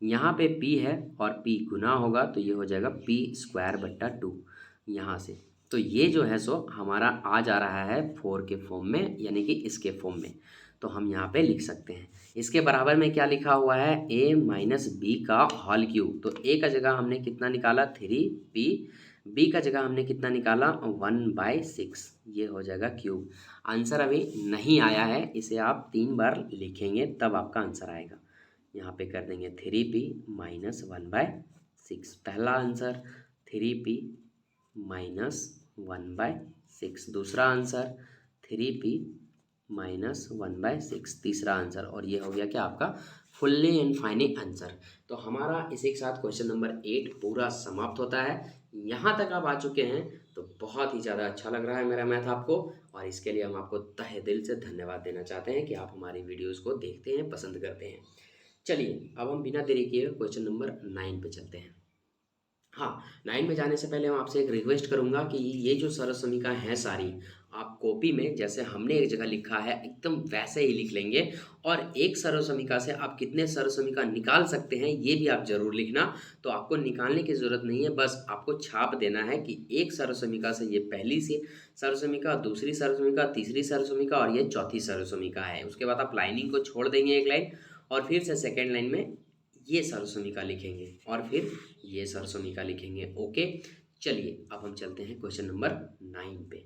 यहाँ पे p है और p गुना होगा तो ये हो जाएगा p²/2 यहाँ से। तो ये जो है सो हमारा आ जा रहा है 4 के फॉर्म में, यानी कि इसके फॉर्म में, तो हम यहाँ पे लिख सकते हैं। इसके बराबर में क्या लिखा हुआ है a माइनस बी का होल क्यूब, तो a का जगह हमने कितना निकाला 3p, b का जगह हमने कितना निकाला 1/6, ये हो जाएगा क्यूब। आंसर अभी नहीं आया है, इसे आप 3 बार लिखेंगे तब आपका आंसर आएगा। यहाँ पे कर देंगे 3p माइनस 1/6। पहला आंसर 3p माइनस 1/6। दूसरा आंसर 3p माइनस 1/6। तीसरा आंसर, और ये हो गया क्या आपका फुल्ली एंड फाइनल आंसर। तो हमारा इसी के साथ क्वेश्चन नंबर 8 पूरा समाप्त होता है। यहाँ तक आप आ चुके हैं तो बहुत ही ज़्यादा अच्छा लग रहा है मेरा मैथ आपको, और इसके लिए हम आपको तहे दिल से धन्यवाद देना चाहते हैं कि आप हमारी वीडियोज़ को देखते हैं, पसंद करते हैं। चलिए अब हम बिना देरी किए क्वेश्चन नंबर 9 पे चलते हैं। हाँ, 9 में जाने से पहले मैं आपसे एक रिक्वेस्ट करूंगा कि ये जो सरल समीकरण हैं सारी, आप कॉपी में जैसे हमने एक जगह लिखा है एकदम वैसे ही लिख लेंगे, और एक सरल समीकरण से आप कितने सरल समीकरण निकाल सकते हैं ये भी आप जरूर लिखना। तो आपको निकालने की जरूरत नहीं है, बस आपको छाप देना है कि एक सरल समीकरण से ये पहली से सरल समीकरण, दूसरी सरल समीकरण, तीसरी सरल समीकरण और ये चौथी सरल समीकरण है। उसके बाद आप लाइनिंग को छोड़ देंगे एक लाइन, और फिर से सेकेंड लाइन में ये सरल समीकरण लिखेंगे, और फिर ये सरल समीकरण लिखेंगे। ओके, चलिए अब हम चलते हैं क्वेश्चन नंबर 9 पे।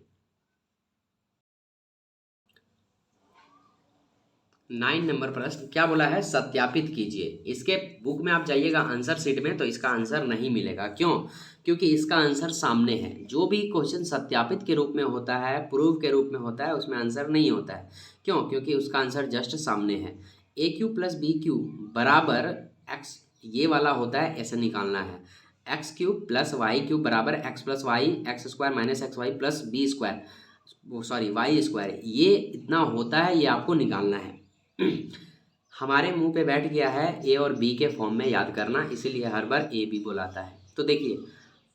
9 नंबर प्रश्न क्या बोला है, सत्यापित कीजिए। इसके बुक में आप जाइएगा आंसर शीट में तो इसका आंसर नहीं मिलेगा। क्यों? क्योंकि इसका आंसर सामने है। जो भी क्वेश्चन सत्यापित के रूप में होता है, प्रूव के रूप में होता है, उसमें आंसर नहीं होता है। क्यों? क्योंकि उसका आंसर जस्ट सामने है। A cube plus B cube बराबर एक्स, ये वाला होता है, ऐसे निकालना है। X cube plus Y cube बराबर X plus Y x square minus x Y plus B square, वो सॉरी वाई स्क्वायर, ये इतना होता है, ये आपको निकालना है। हमारे मुंह पे बैठ गया है ए और बी के फॉर्म में याद करना, इसीलिए हर बार ए बी बुलाता है। तो देखिए,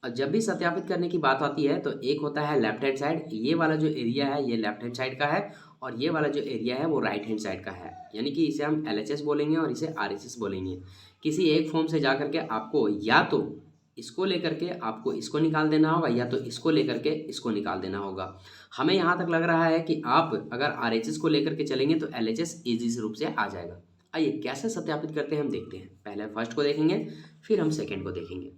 और जब भी सत्यापित करने की बात आती है तो एक होता है लेफ्ट हैंड साइड, ये वाला जो एरिया है ये लेफ्ट हैंड साइड का है, और ये वाला जो एरिया है वो राइट हैंड साइड का है। यानी कि इसे हम LHS बोलेंगे और इसे RHS बोलेंगे। किसी एक फॉर्म से जा करके आपको या तो इसको लेकर के आपको इसको निकाल देना होगा, या तो इसको लेकर के इसको निकाल देना होगा। हमें यहाँ तक लग रहा है कि आप अगर RHS को लेकर के चलेंगे तो LHS ईजी रूप से आ जाएगा। आइए कैसे सत्यापित करते हैं हम देखते हैं। पहले फर्स्ट को देखेंगे, फिर हम सेकेंड को देखेंगे।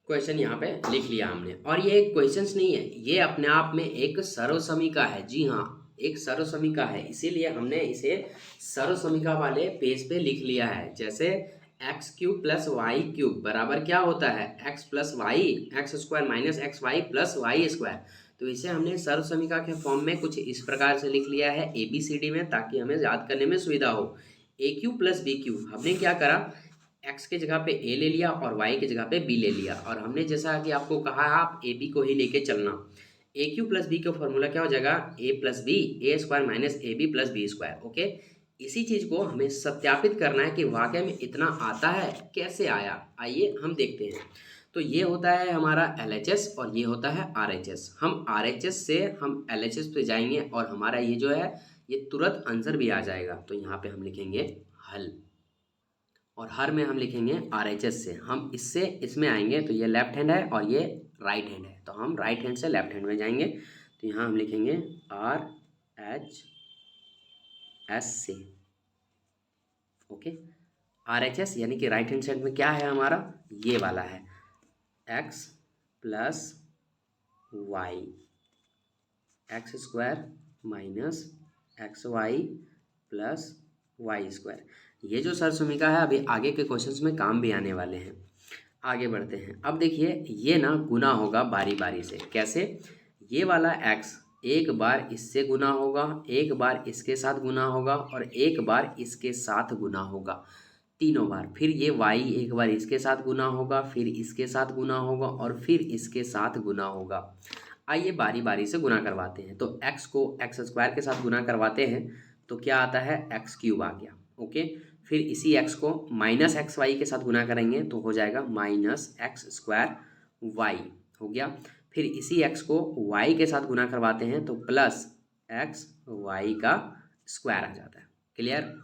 क्वेश्चन यहाँ पे लिख लिया हमने, और ये क्वेश्चंस नहीं है, ये अपने आप में एक सर्व समीकरण है। जी हाँ, एक सर्व समीकरण है, इसीलिए हमने इसे सर्व समीकरण वाले पेज पे लिख लिया है। जैसे x cube plus Y cube बराबर क्या होता है, x plus Y x square minus x Y plus y square. तो इसे हमने सर्व समीकरण के फॉर्म में कुछ इस प्रकार से लिख लिया है ABCD में, ताकि हमें याद करने में सुविधा हो। ए क्यूब प्लस बी क्यूब, हमने क्या करा, एक्स के जगह पे ए ले लिया और वाई की जगह पे बी ले लिया, और हमने जैसा कि आपको कहा आप ए बी को ही लेके चलना। ए क्यू प्लस बी का फॉर्मूला क्या हो जाएगा, A plus B A square minus A B plus B square. Okay, इसी चीज को हमें सत्यापित करना है कि वाकई में इतना आता है, कैसे आया, आइए हम देखते हैं। तो ये होता है हमारा LHS और ये होता है RHS। हम RHS से हम LHS पे जाएंगे और हमारा ये जो है ये तुरंत आंसर भी आ जाएगा। तो यहाँ पे हम लिखेंगे हल, और हर में हम लिखेंगे RHS से। हम इससे इसमें आएंगे तो ये लेफ्ट हैंड है और ये राइट हैंड है, तो हम राइट हैंड से लेफ्ट हैंड में जाएंगे। तो यहाँ हम लिखेंगे RHS से। ओके, RHS यानी कि राइट हैंड साइड में क्या है हमारा, ये वाला है x plus Y x square minus x Y plus y square. ये जो सर समीकरण है अभी आगे के क्वेश्चंस में काम भी आने वाले हैं। आगे बढ़ते हैं। अब देखिए ये ना गुना होगा बारी बारी से। कैसे, ये वाला x एक बार इससे गुना होगा, एक बार इसके साथ गुना होगा और एक बार इसके साथ गुना होगा, तीनों बार। फिर ये y एक बार इसके साथ गुना होगा, फिर इसके साथ गुना होगा और फिर इसके साथ गुना होगा। आइए बारी बारी से गुना करवाते हैं। तो x को एक्स स्क्वायर के साथ गुना करवाते हैं तो क्या आता है, एक्स क्यूब आ गया। ओके, फिर इसी x को माइनस एक्स वाई के साथ गुना करेंगे तो हो जाएगा माइनस एक्स स्क्वायर वाई, हो गया। फिर इसी x को y के साथ गुना करवाते हैं तो प्लस एक्स वाई का स्क्वायर आ जाता है। क्लियर।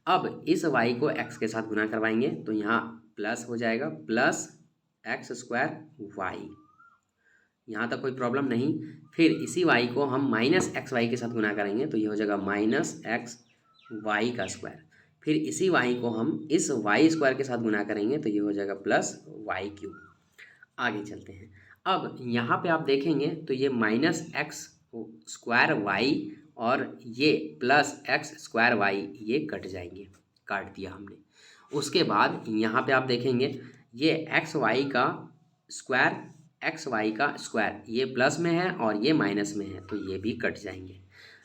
अब इस y को x के साथ गुना करवाएंगे तो यहाँ प्लस हो जाएगा, प्लस एक्स स्क्वायर वाई, यहाँ तक कोई प्रॉब्लम नहीं। फिर इसी y को हम माइनस एक्स वाई के साथ गुना करेंगे तो ये हो जाएगा माइनस एक्स वाई का स्क्वायर। फिर इसी y को हम इस वाई स्क्वायर के साथ गुना करेंगे तो ये हो जाएगा प्लस वाई क्यूब। आगे चलते हैं। अब यहाँ पे आप देखेंगे तो ये माइनस एक्स स्क्वायर वाई और ये प्लस एक्स स्क्वायर वाई ये कट जाएंगे। काट दिया हमने। उसके बाद यहाँ पे आप देखेंगे ये एक्स वाई का स्क्वायर ये प्लस में है और ये माइनस में है, तो ये भी कट जाएंगे।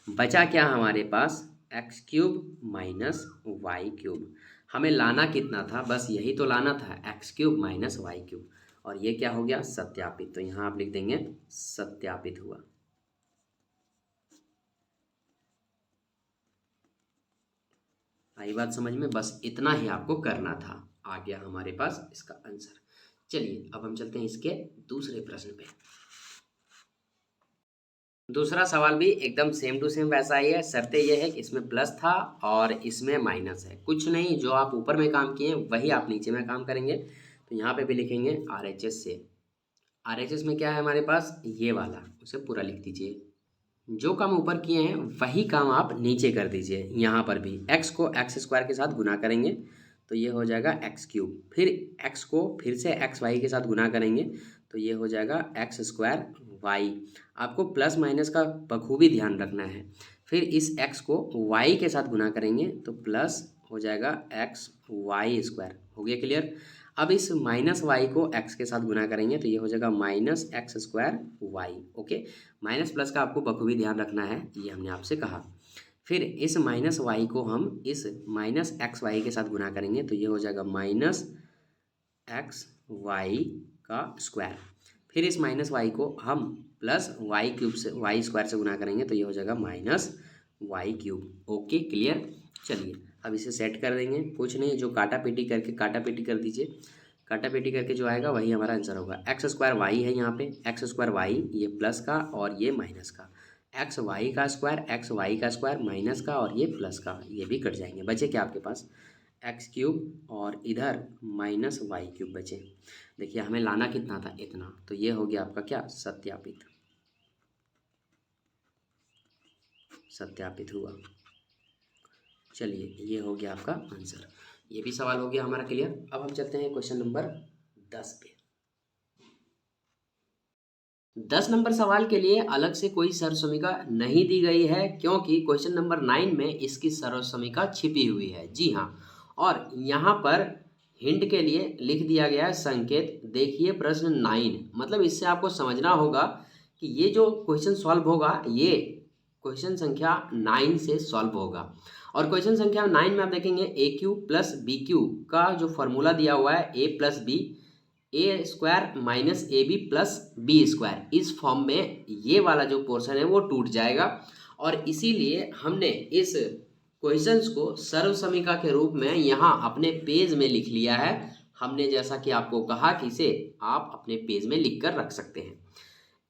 बचा क्या हमारे पास, X cube minus Y cube. हमें लाना कितना था, बस यही तो लाना था, X cube minus Y cube. और ये क्या हो गया, सत्यापित। तो यहाँ आप लिख देंगे सत्यापित हुआ। आई बात समझ में, बस इतना ही आपको करना था, आ गया हमारे पास इसका आंसर। चलिए अब हम चलते हैं इसके दूसरे प्रश्न पे। दूसरा सवाल भी एकदम सेम टू सेम वैसा ही है। शर्तें ये है कि इसमें प्लस था और इसमें माइनस है। कुछ नहीं, जो आप ऊपर में काम किए वही आप नीचे में काम करेंगे। तो यहाँ पे भी लिखेंगे RHS से। RHS में क्या है हमारे पास, ये वाला, उसे पूरा लिख दीजिए। जो काम ऊपर किए हैं वही काम आप नीचे कर दीजिए। यहाँ पर भी x को एक्स स्क्वायर के साथ गुना करेंगे तो ये हो जाएगा एक्स क्यूब। फिर x को फिर से एक्स वाई के साथ गुना करेंगे तो ये हो जाएगा एक्स स्क्वायर वाई। आपको प्लस माइनस का बखूबी ध्यान रखना है। फिर इस x को y के साथ गुना करेंगे तो प्लस हो जाएगा एक्स वाई स्क्वायर। हो गया क्लियर। अब इस माइनस वाई को x के साथ गुना करेंगे तो ये हो जाएगा minus x square y. Okay, minus plus का आपको बखूबी ध्यान रखना है, ये हमने आपसे कहा। फिर इस माइनस वाई को हम इस माइनस एक्स वाई के साथ गुना करेंगे तो ये हो जाएगा माइनस एक्स वाई का स्क्वायर। फिर इस माइनस वाई को हम प्लस वाई क्यूब से वाई स्क्वायर से गुना करेंगे तो ये हो जाएगा minus Y cube. Okay clear. चलिए अब इसे सेट कर देंगे। कुछ नहीं, जो काटा पीटी करके काटा पीटी कर दीजिए। काटा पीटी करके जो आएगा वही हमारा आंसर होगा। एक्स स्क्वायर वाई है यहाँ पे, एक्स स्क्वायर वाई ये प्लस का और ये माइनस का, एक्स वाई का स्क्वायर माइनस का और ये प्लस का, ये भी कट जाएंगे। बचे क्या आपके पास, एक्स क्यूब और इधर माइनस वाई क्यूब बचे। देखिए हमें लाना कितना था, इतना, तो ये हो गया आपका क्या, सत्यापित। सत्यापित हुआ। चलिए ये हो गया आपका आंसर। ये भी सवाल हो गया हमारा क्लियर। अब हम चलते हैं क्वेश्चन नंबर 10 पे। 10 नंबर सवाल के लिए अलग से कोई सर्वसमीका नहीं दी गई है, क्योंकि क्वेश्चन नंबर 9 में इसकी सर्वसमीका छिपी हुई है। जी हाँ, और यहाँ पर हिंट के लिए लिख दिया गया है संकेत। देखिए प्रश्न 9, मतलब इससे आपको समझना होगा कि ये जो क्वेश्चन सॉल्व होगा ये क्वेश्चन संख्या 9 से सॉल्व होगा। और क्वेश्चन संख्या 9 में आप देखेंगे A cube plus B cube का जो फॉर्मूला दिया हुआ है, A plus B A square minus A B plus B square, इस फॉर्म में ये वाला जो पोर्शन है वो टूट जाएगा। और इसीलिए हमने इस क्वेश्चंस को सर्वसमीका के रूप में यहाँ अपने पेज में लिख लिया है। हमने जैसा कि आपको कहा कि इसे आप अपने पेज में लिख कर रख सकते हैं।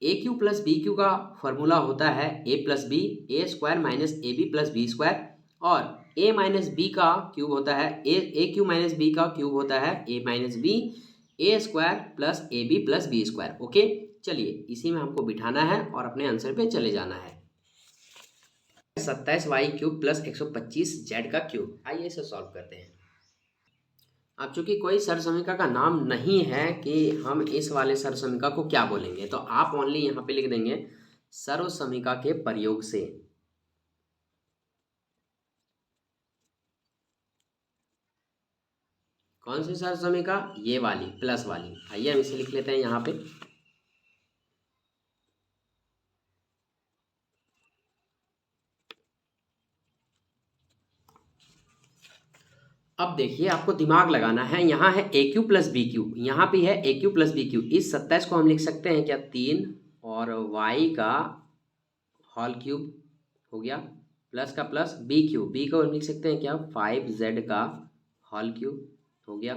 A cube plus B cube का फॉर्मूला होता है A plus B A square minus A B plus B square, और ए माइनस बी का क्यूब होता है ए क्यू माइनस बी का क्यूब होता है A minus B A square plus A B plus B square. Okay, चलिए इसी में हमको बिठाना है और अपने आंसर पे चले जाना है। 27 वाई क्यूब प्लस 125 जेड का क्यूब। आइए इसे सॉल्व करते हैं। अब चूंकि कोई सर्वसमीका का नाम नहीं है कि हम इस वाले सर्वसमीका को क्या बोलेंगे, तो आप ओनली यहाँ पे लिख देंगे सर्वसमीका के प्रयोग से। कौन सी सर्वसमीका, ये वाली प्लस वाली। आइए हम इसे लिख लेते हैं यहाँ पे। अब देखिए आपको दिमाग लगाना है। यहाँ है A cube plus B Q, यहाँ पे है A cube plus B Q. इस 27 को हम लिख सकते हैं क्या, 3 और वाई का होल क्यूब हो गया, प्लस का प्लस बी क्यू, बी को हम लिख सकते हैं क्या, 5z का होल क्यूब हो गया।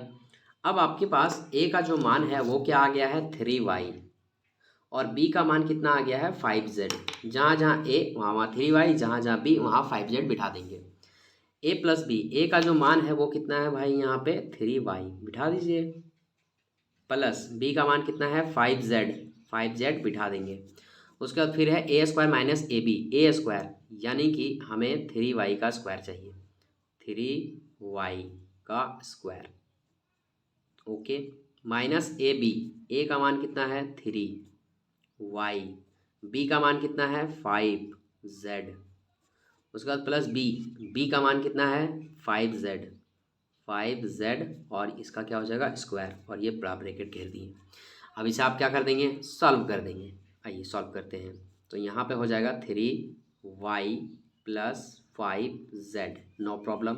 अब आपके पास ए का जो मान है वो क्या आ गया है, 3y, और बी का मान कितना आ गया है, 5z। जहाँ जहाँ ए वहाँ 3y, जहाँ जहाँ बी वहाँ 5z बिठा देंगे। ए प्लस बी, ए का जो मान है वो कितना है भाई, यहाँ पे 3y बिठा दीजिए, प्लस बी का मान कितना है 5z बिठा देंगे। उसके बाद फिर है A square minus A B, A square यानी कि हमें 3y का स्क्वायर चाहिए, 3y का square. Okay, minus A B, A का मान कितना है 3y, बी का मान कितना है 5z। उसके बाद प्लस बी, बी का मान कितना है 5z। 5z और इसका क्या हो जाएगा स्क्वायर, और ये बड़ा ब्रैकेट घेर दिए। अब इसे आप क्या कर देंगे, सॉल्व कर देंगे। आइए सॉल्व करते हैं। तो यहाँ पे हो जाएगा 3y plus 5z, no problem.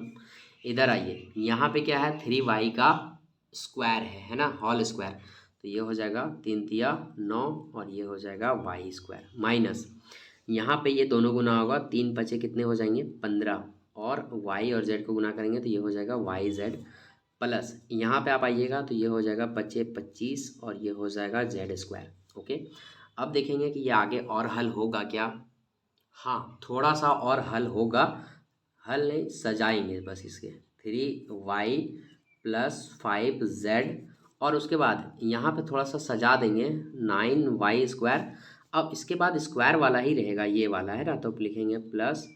इधर आइए, यहाँ पे क्या है 3y का स्क्वायर है ना, होल स्क्वायर। तो ये हो जाएगा 3 तिया 9 और ये हो जाएगा y स्क्वायर माइनस, यहाँ पे ये दोनों गुना होगा, 3 बचे कितने हो जाएंगे 15, और y और z को गुना करेंगे तो ये हो जाएगा yz प्लस, यहाँ पे आप आइएगा तो ये हो जाएगा बचे 25 और ये हो जाएगा z स्क्वायर। ओके, अब देखेंगे कि ये आगे और हल होगा क्या। हाँ, थोड़ा सा और हल होगा, हल नहीं सजाएंगे बस इसके। 3y प्लस 5z और उसके बाद यहाँ पे थोड़ा सा सजा देंगे 9y स्क्वायर। अब इसके बाद स्क्वायर वाला ही रहेगा, ये वाला है ना, तो लिखेंगे प्लस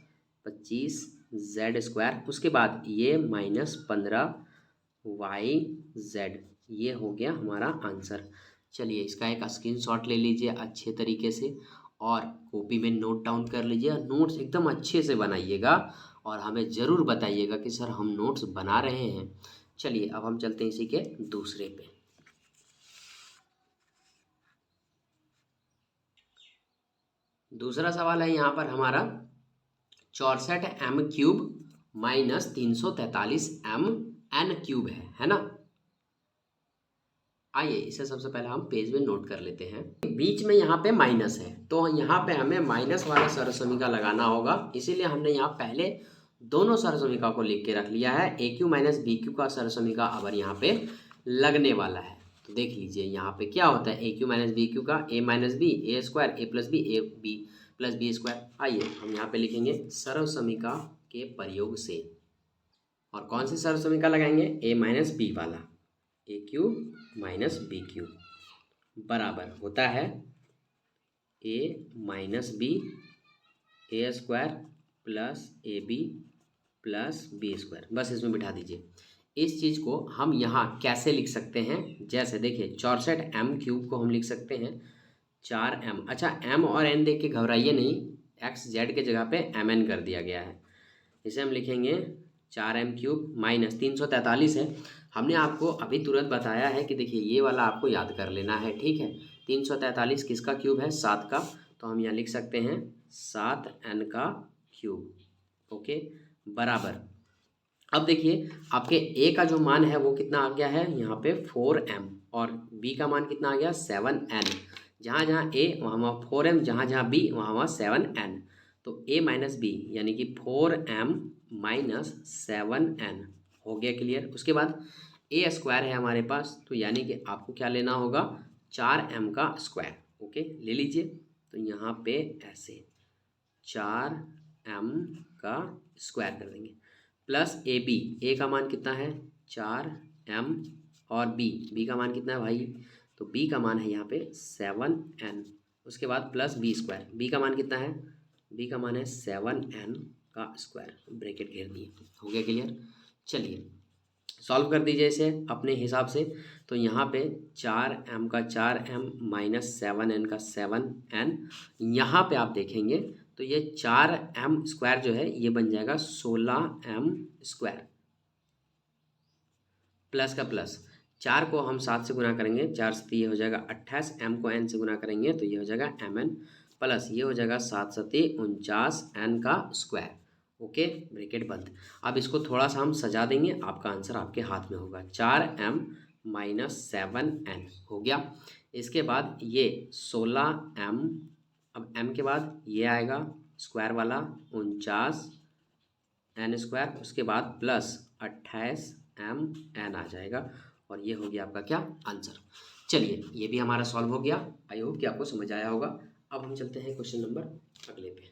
25z स्क्वायर, उसके बाद ये माइनस 15yz। ये हो गया हमारा आंसर। चलिए इसका एक स्क्रीनशॉट ले लीजिए अच्छे तरीके से और कॉपी में नोट डाउन कर लीजिए। नोट्स एकदम अच्छे से बनाइएगा और हमें ज़रूर बताइएगा कि सर हम नोट्स बना रहे हैं। चलिए अब हम चलते हैं इसी के दूसरे पे। दूसरा सवाल है यहाँ पर हमारा 64m³ माइनस 343m(n³ है ना। आइए इसे सबसे पहले हम पेज में नोट कर लेते हैं। बीच में यहाँ पे माइनस है तो यहाँ पे हमें माइनस वाला सरसमीका लगाना होगा, इसीलिए हमने यहाँ पहले दोनों सरसमीका को लिख के रख लिया है। AQ माइनस BQ का सरसमीका अब यहाँ पे लगने वाला है। तो देख लीजिए यहाँ पे क्या होता है, AQ माइनस BQ का A minus B A square A plus B A B plus B square. आइए हम यहाँ पे लिखेंगे सरसमीका के प्रयोग से, और कौन सी सरसमीका लगाएंगे, A माइनस B वाला, AQ माइनस BQ बराबर होता है A minus B A square plus AB plus B square. बस इसमें बिठा दीजिए। इस चीज़ को हम यहाँ कैसे लिख सकते हैं, जैसे देखिए 64m³ को हम लिख सकते हैं 4m। अच्छा, m और n देख के घबराइए नहीं, x z के जगह पे mn कर दिया गया है। इसे हम लिखेंगे 4m³ माइनस 343 है। हमने आपको अभी तुरंत बताया है कि देखिए ये वाला आपको याद कर लेना है, ठीक है। 343 किसका क्यूब है, 7 का, तो हम यहाँ लिख सकते हैं 7n का क्यूब। ओके बराबर, अब देखिए आपके a का जो मान है वो कितना आ गया है यहाँ पे 4m, और b का मान कितना आ गया 7n। जहाँ जहाँ a वहाँ 4m, जहाँ जहाँ b वहाँ 7n। तो a माइनस बी यानी कि 4m माइनस 7n हो गया क्लियर। उसके बाद a स्क्वायर है हमारे पास, तो यानी कि आपको क्या लेना होगा 4m का स्क्वायर। ओके ले लीजिए, तो यहाँ पे ऐसे 4m का स्क्वायर कर देंगे प्लस AB, A का मान कितना है 4m और B का मान कितना है भाई, तो B का मान है यहाँ पे 7n। उसके बाद प्लस B स्क्वायर, B का मान कितना है, B का मान है 7n का स्क्वायर, ब्रैकेट घेर दिए। हो गया क्लियर। चलिए सॉल्व कर दीजिए इसे अपने हिसाब से। तो यहाँ पे 4m का 4m माइनस 7n का 7n, यहाँ पे आप देखेंगे तो ये 4m स्क्वायर जो है ये बन जाएगा 16m स्क्वायर, प्लस का प्लस 4 को हम 7 से गुना करेंगे, 4 से ये हो जाएगा 28, m को n से गुना करेंगे तो ये हो जाएगा mn, प्लस ये हो जाएगा 7 सत्ती 49n का स्क्वायर। ओके ब्रैकेट बंद। अब इसको थोड़ा सा हम सजा देंगे, आपका आंसर आपके हाथ में होगा 4m माइनस 7n हो गया। इसके बाद ये 16m, अब m के बाद ये आएगा स्क्वायर वाला 49n स्क्वायर, उसके बाद प्लस 28mn आ जाएगा, और ये हो गया आपका क्या आंसर। चलिए ये भी हमारा सॉल्व हो गया। आई होप कि आपको समझ आया होगा। अब हम चलते हैं क्वेश्चन नंबर अगले पे।